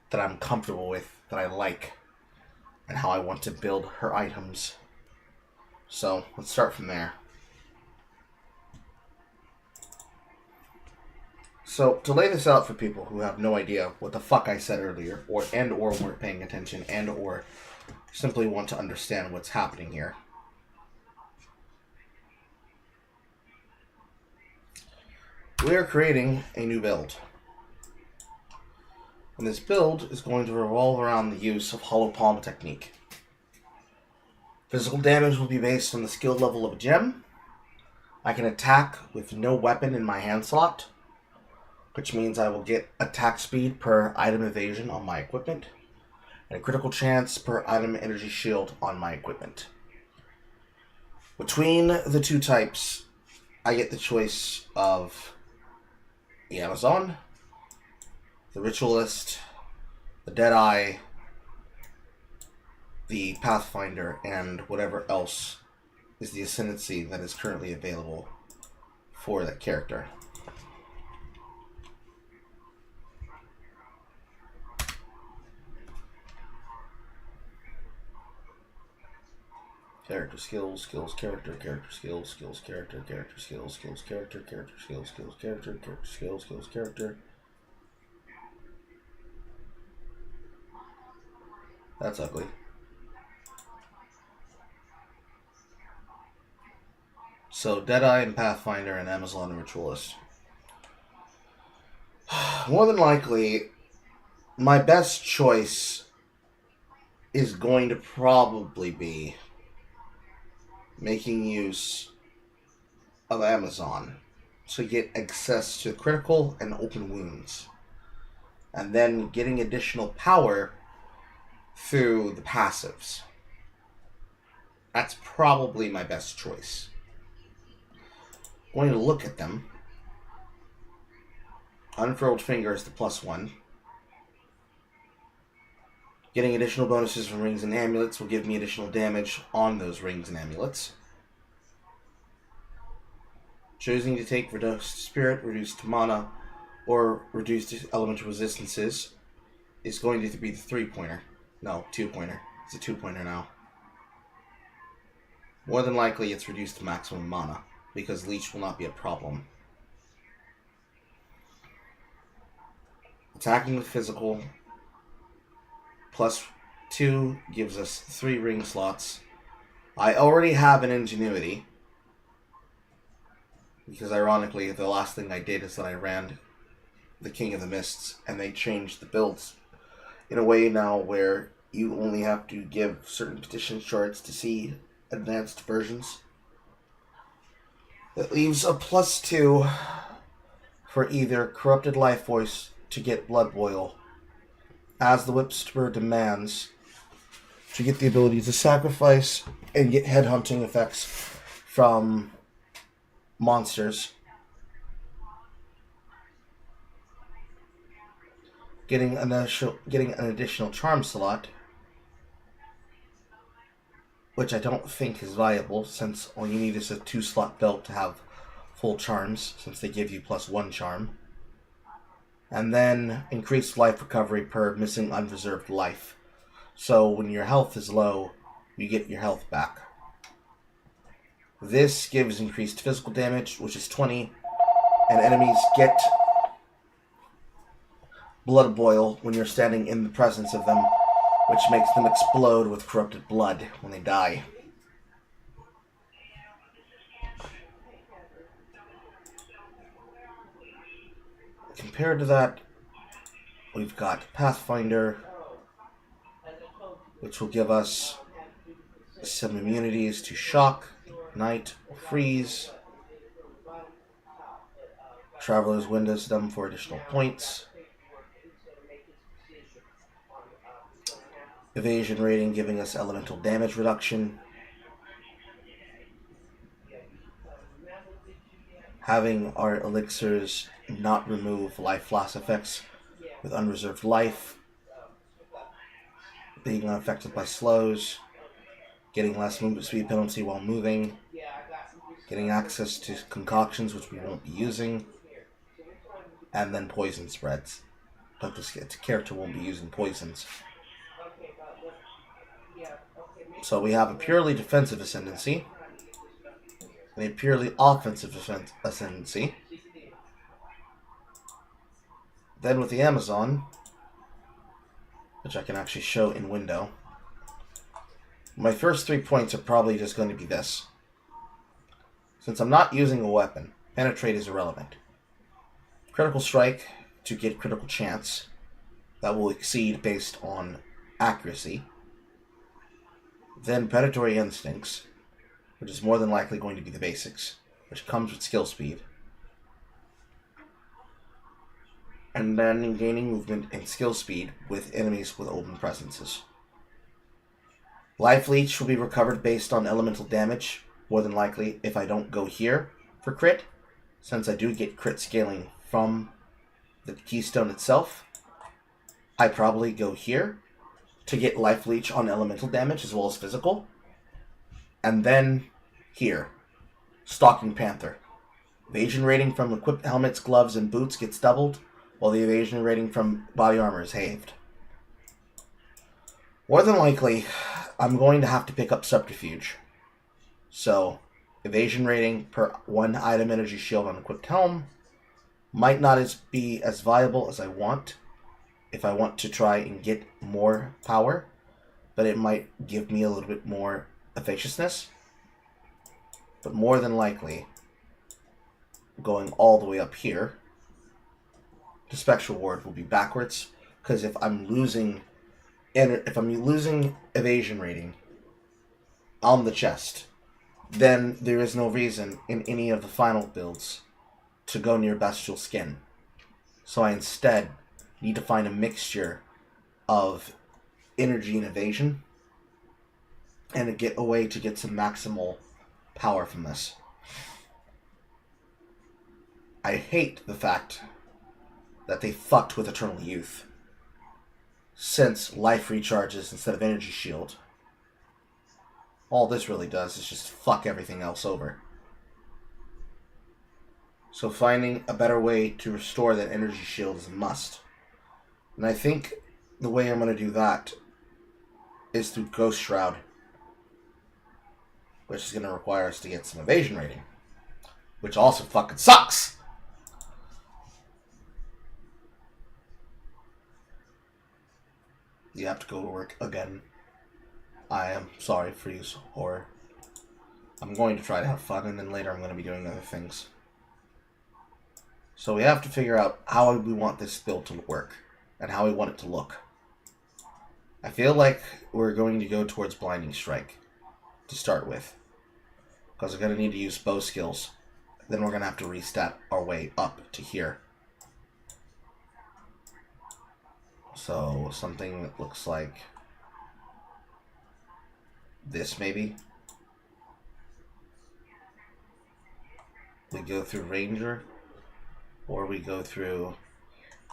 B: that I'm comfortable with, that I like, and how I want to build her items. So let's start from there. So to lay this out for people who have no idea what the fuck I said earlier, or weren't paying attention, or simply want to understand what's happening here. We are creating a new build. And this build is going to revolve around the use of Hollow Palm technique. Physical damage will be based on the skill level of a gem. I can attack with no weapon in my hand slot, which means I will get attack speed per item evasion on my equipment, and a critical chance per item energy shield on my equipment. Between the two types, I get the choice of the Amazon, the Ritualist, the Deadeye, the Pathfinder, and whatever else is the ascendancy that is currently available for that character. Character skills, character skills, character skills, character skills, character. That's ugly. So, Deadeye and Pathfinder and Amazon and Ritualist. More than likely, my best choice is going to probably be making use of Amazon to get access to critical and open wounds, and then getting additional power through the passives. That's probably my best choice. Going to look at them. Unfurled Finger is the +1. Getting additional bonuses from rings and amulets will give me additional damage on those rings and amulets. Choosing to take reduced spirit, reduced mana, or reduced elemental resistances is going to be the 3-pointer. No, 2-pointer. It's a 2-pointer now. More than likely it's reduced to maximum mana, because leech will not be a problem. Attacking with physical +2 gives us 3 ring slots. I already have an ingenuity, because ironically the last thing I did is that I ran the King of the Mists, and they changed the builds in a way now where you only have to give certain petition charts to see advanced versions. That leaves a +2 for either Corrupted Life Force to get Blood Boil, as the Whip Spur demands, to get the ability to sacrifice and get headhunting effects from monsters. Getting an additional charm slot, which I don't think is viable, since all you need is a 2-slot belt to have full charms, since they give you +1 charm. And then increased life recovery per missing unreserved life. So when your health is low, you get your health back. This gives increased physical damage, which is 20, and enemies get Blood Boil when you're standing in the presence of them, which makes them explode with corrupted blood when they die. Compared to that, we've got Pathfinder, which will give us some immunities to shock, ignite, or freeze. Traveler's Wisdom for additional points. Evasion rating giving us elemental damage reduction. having our elixirs not remove life loss effects with unreserved life, being unaffected by slows, getting less movement speed penalty while moving, getting access to concoctions which we won't be using, and then poison spreads. But this character won't be using poisons. So we have a purely defensive ascendancy and a purely offensive ascendancy. Then with the Amazon, which I can actually show in window, my first 3 points are probably just going to be this. Since I'm not using a weapon, penetrate is irrelevant. Critical strike to get critical chance that will exceed based on accuracy. Then predatory instincts, which is more than likely going to be the basics, which comes with skill speed. And then gaining movement and skill speed with enemies with open presences. Life Leech will be recovered based on elemental damage, more than likely if I don't go here for crit, since I do get crit scaling from the keystone itself. I probably go here to get Life Leech on elemental damage as well as physical. And then here, Stalking Panther. Evasion rating from equipped helmets, gloves, and boots gets doubled, while the evasion rating from body armor is halved. More than likely, I'm going to have to pick up Subterfuge. So, evasion rating per 1 item energy shield on equipped helm might not be as viable as I want if I want to try and get more power, but it might give me a little bit more efficaciousness. But more than likely, going all the way up here, the Spectral Ward will be backwards, because if I'm losing evasion rating on the chest, then there is no reason in any of the final builds to go near Bestial Skin. So I instead need to find a mixture of energy and evasion, and get a way to get some maximal power from this. I hate the fact that they fucked with Eternal Youth, since life recharges instead of energy shield. All this really does is just fuck everything else over. So finding a better way to restore that energy shield is a must. And I think the way I'm going to do that is through Ghost Shroud, which is going to require us to get some evasion rating, which also fucking sucks! You have to go to work again. I am sorry for you, horror. I'm going to try to have fun, and then later I'm going to be doing other things. So we have to figure out how we want this build to work, and how we want it to look. I feel like we're going to go towards Blinding Strike to start with, because we're going to need to use bow skills. Then we're going to have to restat our way up to here. So something that looks like this, maybe. We go through Ranger, or we go through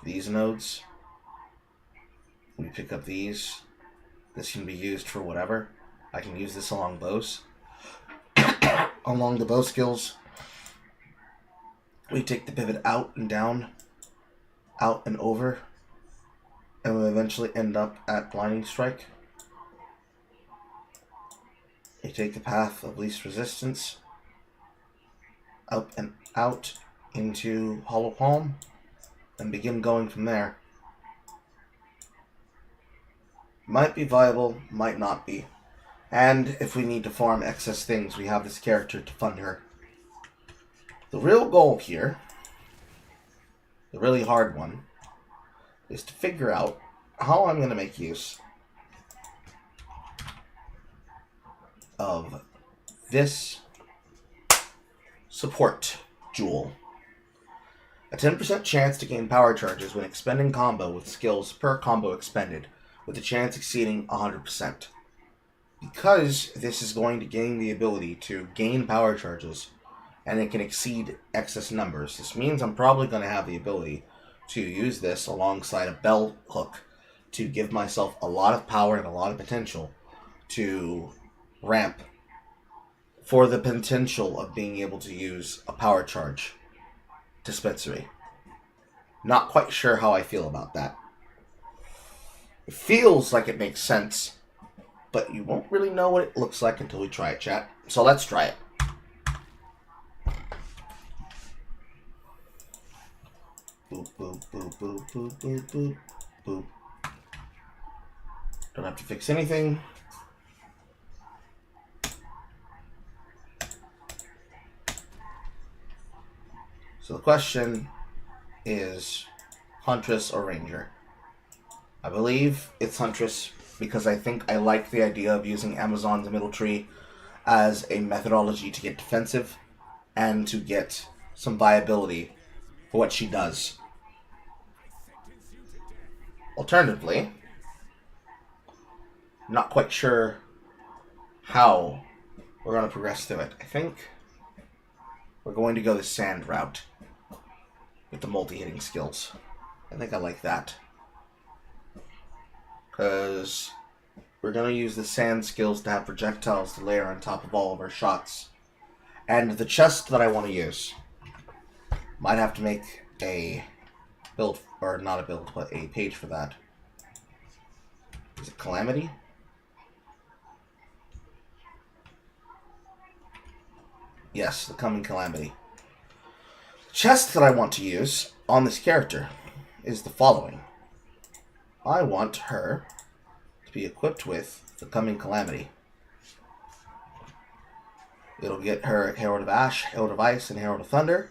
B: these nodes. We pick up these. This can be used for whatever. I can use this along bows. Along the bow skills, we take the pivot out and down, out and over, and we'll eventually end up at Blinding Strike. We take the path of least resistance, up and out into Hollow Palm, and begin going from there. Might be viable, might not be. And if we need to farm excess things, we have this character to fund her. The real goal here, the really hard one, is to figure out how I'm going to make use of this support jewel. A 10% chance to gain power charges when expending combo with skills per combo expended, with a chance exceeding 100%. Because this is going to gain the ability to gain power charges and it can exceed excess numbers. This means I'm probably going to have the ability to use this alongside a bell hook to give myself a lot of power and a lot of potential to ramp for the potential of being able to use a power charge dispensary. Not quite sure how I feel about that. It feels like it makes sense, but you won't really know what it looks like until we try it, chat. So let's try it. Boop, boop, boop, boop, boop, boop, boop, boop. Don't have to fix anything. So the question is Huntress or Ranger? I believe it's Huntress because I think I like the idea of using Amazon's middle tree as a methodology to get defensive and to get some viability for what she does. Alternatively, not quite sure how we're going to progress through it. I think we're going to go the sand route with the multi-hitting skills. I think I like that. Because we're going to use the sand skills to have projectiles to layer on top of all of our shots. And the chest that I want to use, might have to make a build, or not a build, but a page for that. Is it Calamity? Yes, the coming Calamity. The chest that I want to use on this character is the following. I want her to be equipped with the coming Calamity. It'll get her Herald of Ash, Herald of Ice, and Herald of Thunder.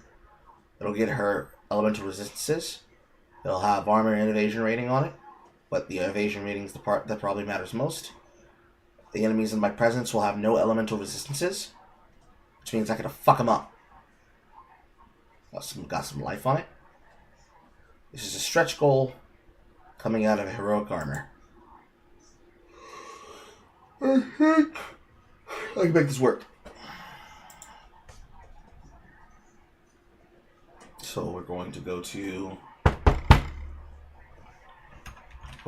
B: It'll get her elemental resistances. It'll have armor and evasion rating on it, but the evasion rating is the part that probably matters most. The enemies in my presence will have no elemental resistances, which means I can fuck them up. Got some life on it. This is a stretch goal coming out of heroic armor. I can make this work. So we're going to go to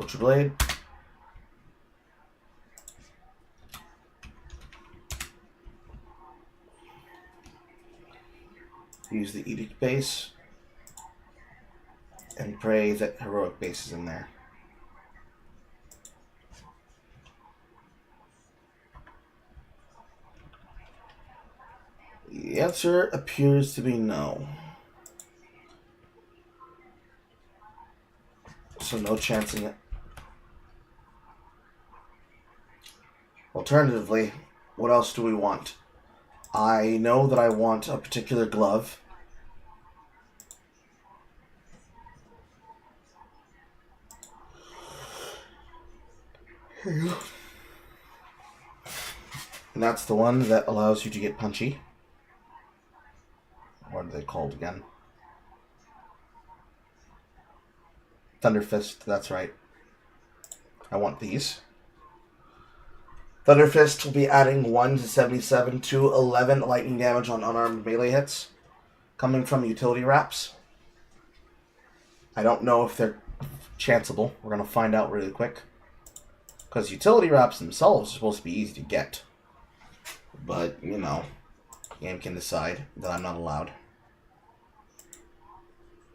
B: Ultra Blade. Use the Edict base and pray that heroic base is in there. The answer appears to be no. So no chancing it. Alternatively, what else do we want? I know that I want a particular glove. And that's the one that allows you to get punchy. What are they called again? Thunder Fist, that's right. I want these. Thunder Fist will be adding 1 to 77 to 11 lightning damage on unarmed melee hits, coming from utility wraps. I don't know if they're chanceable. We're going to find out really quick. Because utility wraps themselves are supposed to be easy to get. But, you know, the game can decide that I'm not allowed.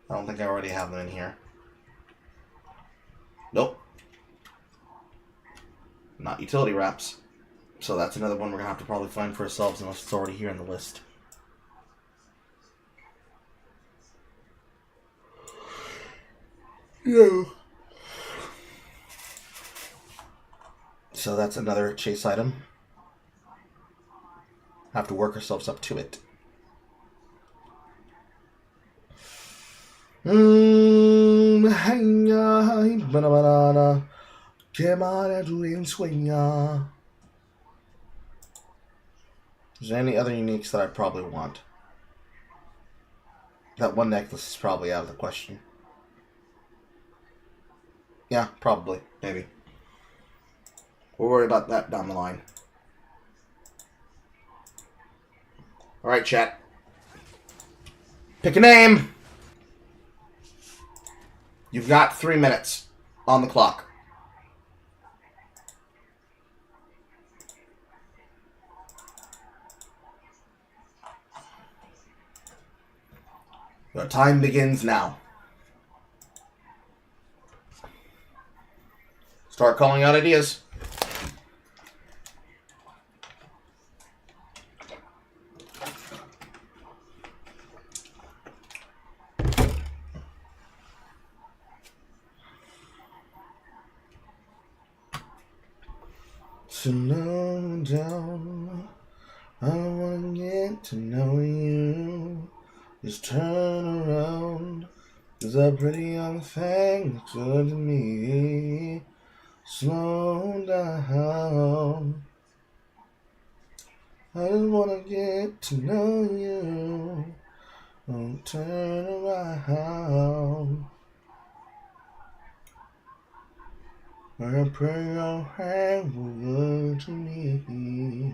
B: I don't think I already have them in here. Nope. Not utility wraps. So that's another one we're going to have to probably find for ourselves unless it's already here in the list. Yeah. So that's another chase item. Have to work ourselves up to it. Is there any other uniques that I probably want? That one necklace is probably out of the question. Yeah, probably. Maybe. We'll worry about that down the line. Alright, chat. Pick a name. You've got 3 minutes on the clock. Your time begins now. Start calling out ideas. Slow down. I wanna get to know you. Just turn around. Cause a pretty young thing looks good to me. Slow down. I just wanna get to know you. Don't turn around. A pretty young thing looks good to me.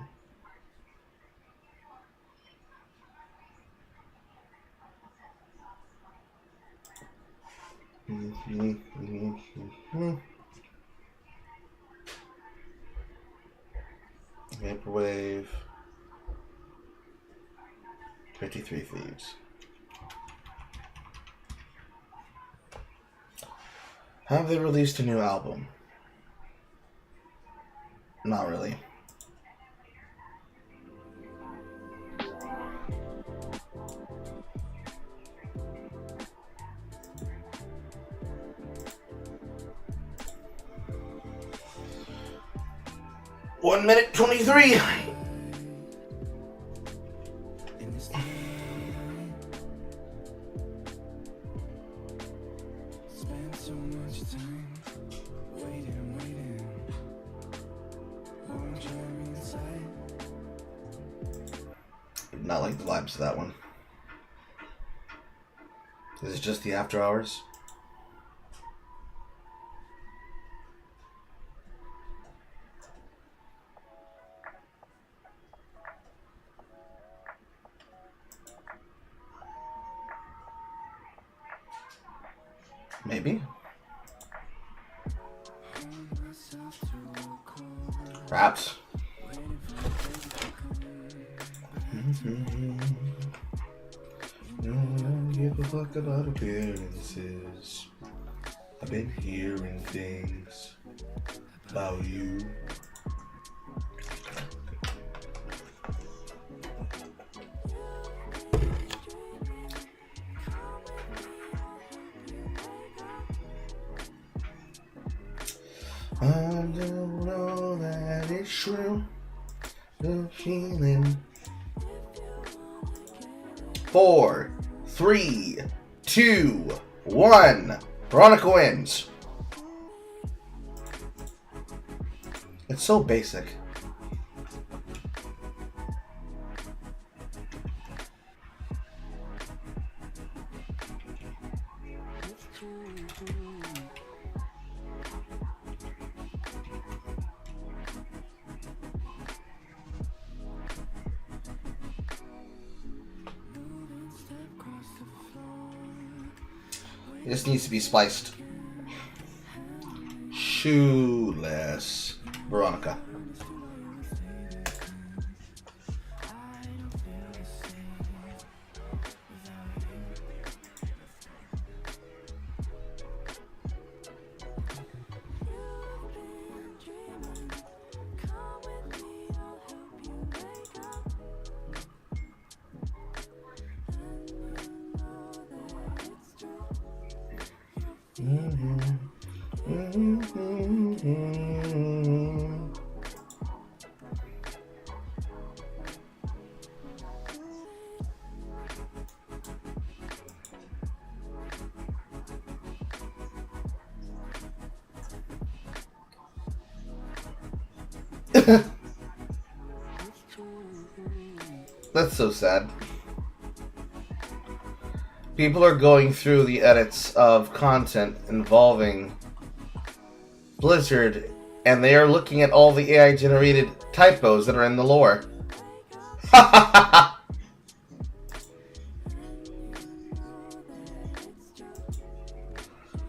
B: Vaporwave. 53 Thieves. Have they released a new album? Not really. One minute 23. Not like the vibes of that one. Is it just the after hours? Maybe. Perhaps. Don't give a fuck about appearances. I've been hearing things about you. I don't know that it's true. The feeling. 4, 3, 2, 1. Veronica wins. It's so basic. This needs to be spiced. Shoeless Veronica. That's so sad. People are going through the edits of content involving Blizzard, and they are looking at all the AI-generated typos that are in the lore.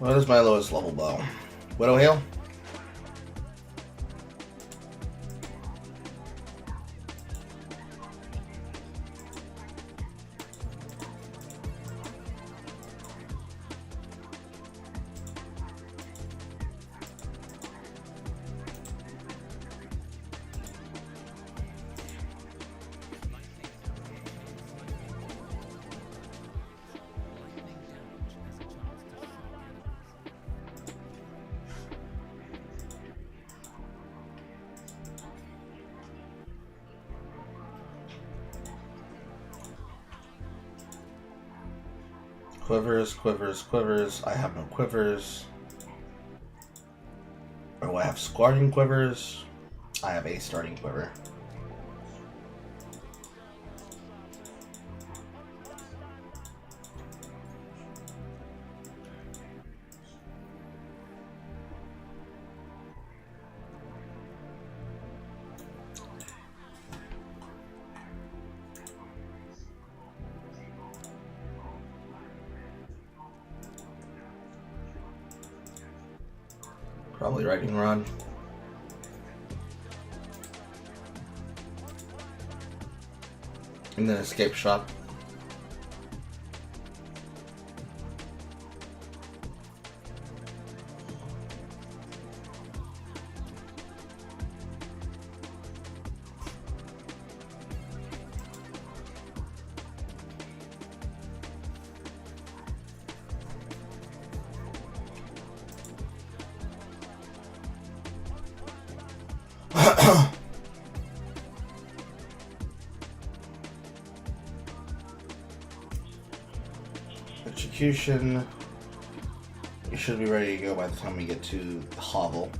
B: What is my lowest level bow? Widow Hail? Quivers, quivers, quivers. I have no quivers. Oh, I have starting quivers. I have a starting quiver. Probably Lightning Rod. And then Escape Shot. Execution. We should be ready to go by the time we get to the hovel.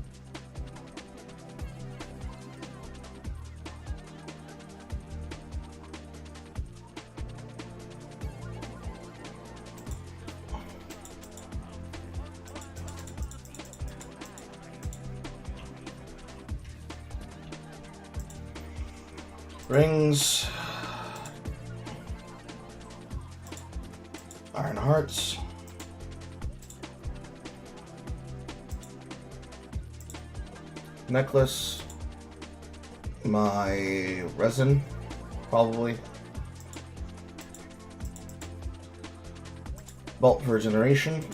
B: Rings. Iron Hearts. Necklace. My resin, probably. Bolt for Regeneration.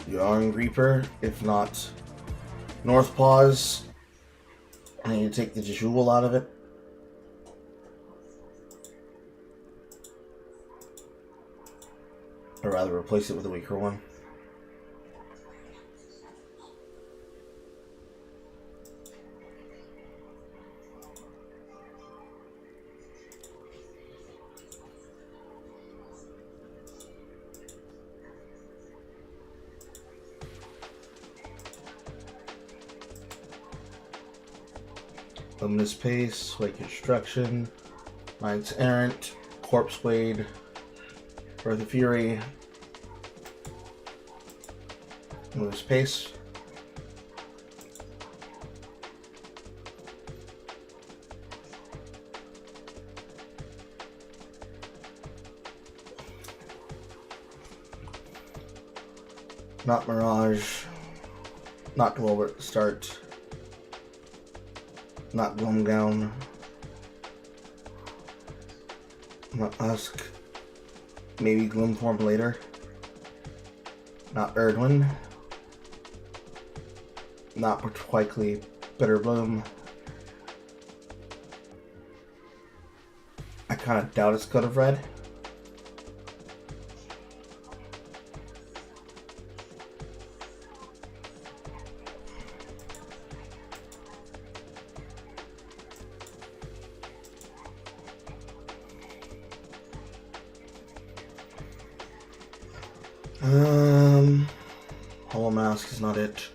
B: Young Reaper, if not North Paws. I need to take the jewel out of it. Or rather, replace it with a weaker one. Luminous Pace, Wake Construction, Knights Errant, Corpse Blade, Birth of Fury, Luminous Pace. Not Mirage, not Global at the start. Not Gloomgown. Not Husk. Maybe Gloomform later. Not Erdwin. Not Quikely Bitterbloom. I kind of doubt it's Code of Red. Hollow Mask is not it.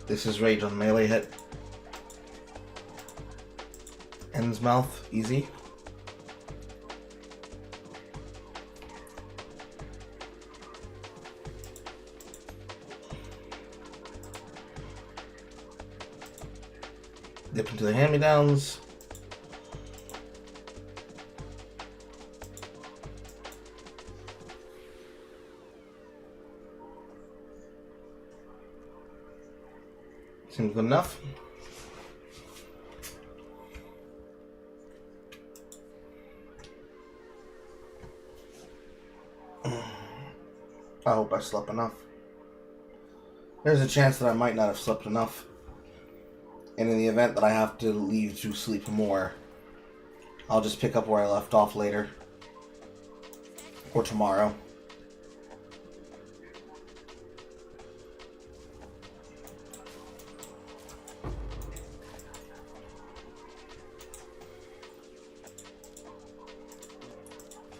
B: This is Rage on melee hit. End's Mouth, easy. Dip into the hand-me-downs. Seems good enough. I hope I slept enough. There's a chance that I might not have slept enough. And in the event that I have to leave to sleep more, I'll just pick up where I left off later. Or tomorrow.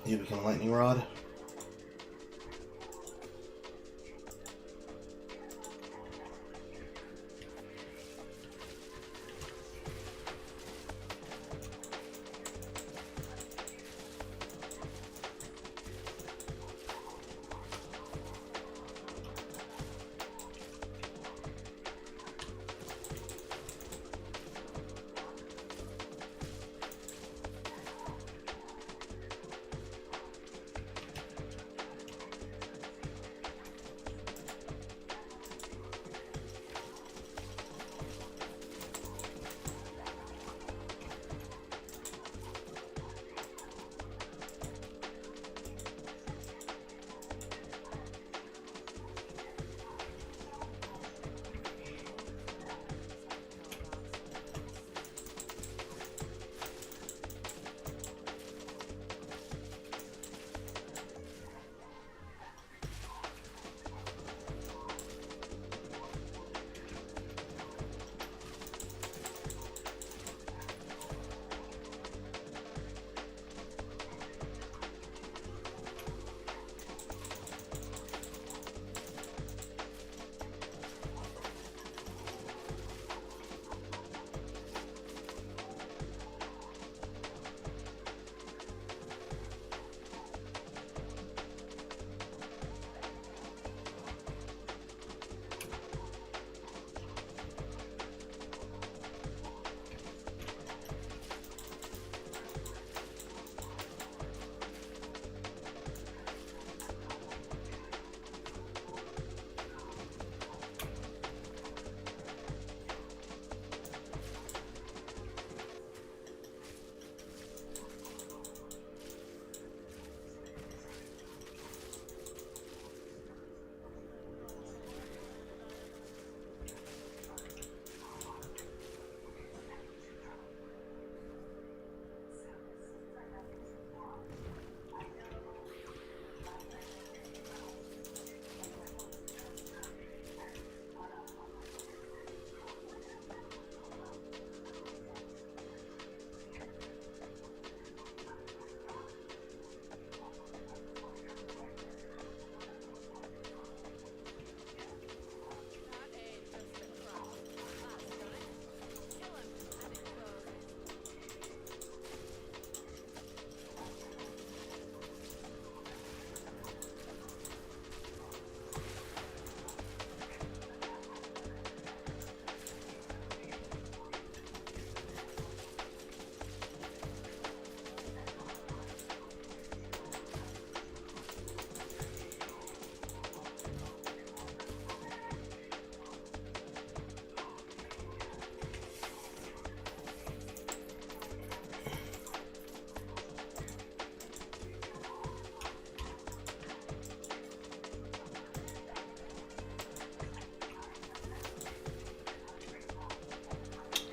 B: You become a lightning rod.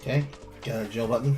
B: Okay, got a jail button.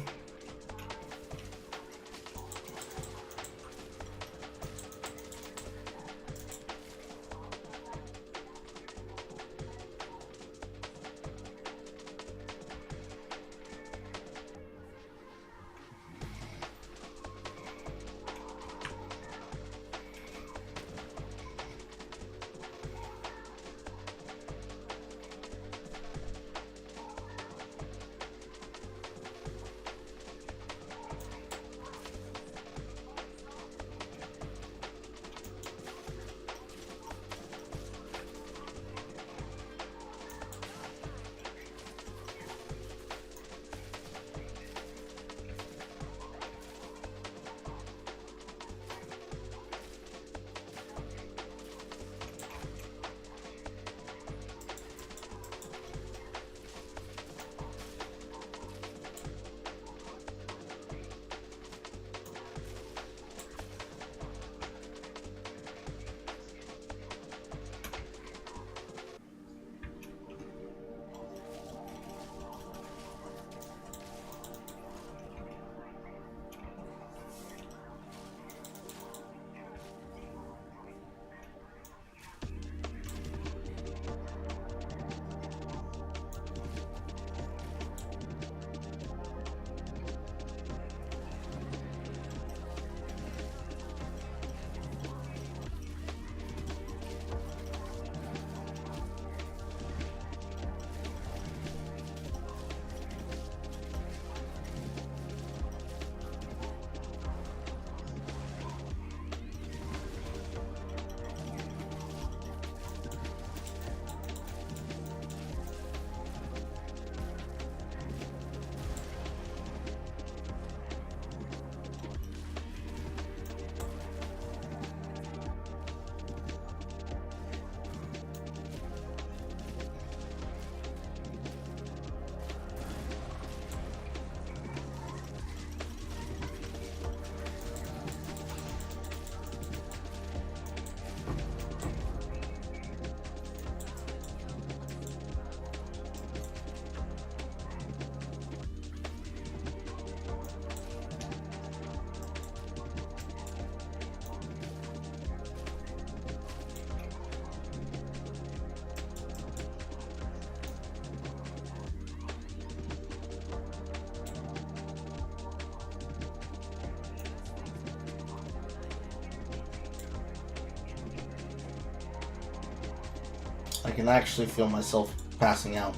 B: can actually feel myself passing out.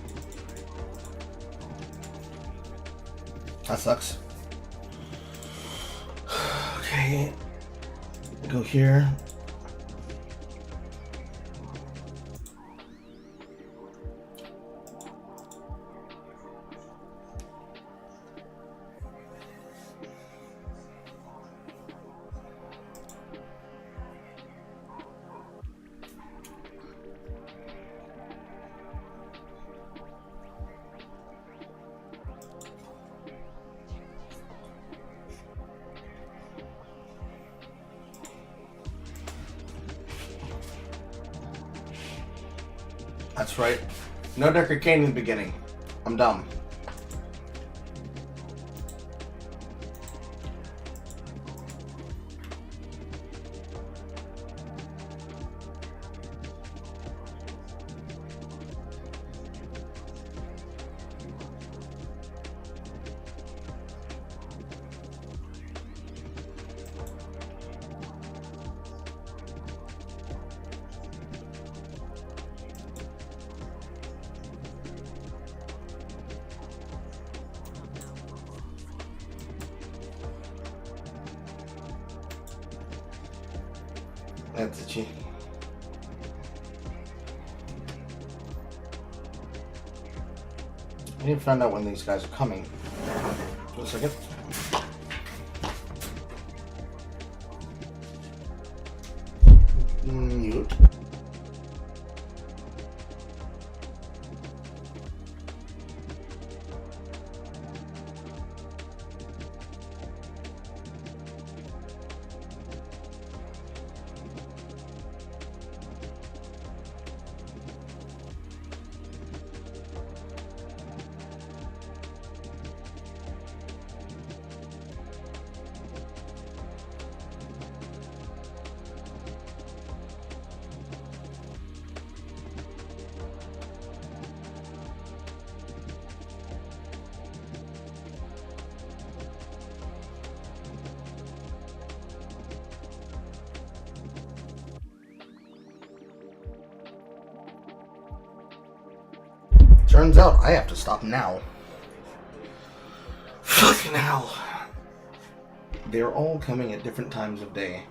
B: That sucks. Okay. Go here. That's right. No Decker Kane in the beginning. I'm dumb. That's itchy. I need to find out when these guys are coming. One second. Mute. Turns out I have to stop now. Fucking hell. They're all coming at different times of day,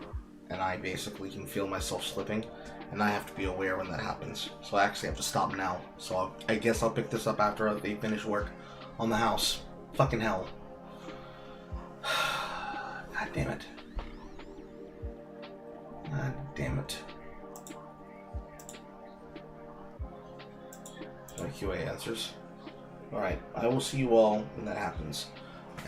B: and I basically can feel myself slipping, and I have to be aware when that happens. So I actually have to stop now. So I guess I'll pick this up after they finish work on the house. Fucking hell. God damn it. God damn it. My QA answers. Alright, I will see you all when that happens.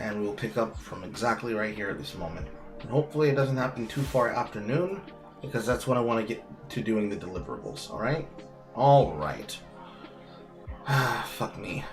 B: And we will pick up from exactly right here at this moment. And hopefully it doesn't happen too far afternoon, because that's when I want to get to doing the deliverables, alright? Alright. Fuck me.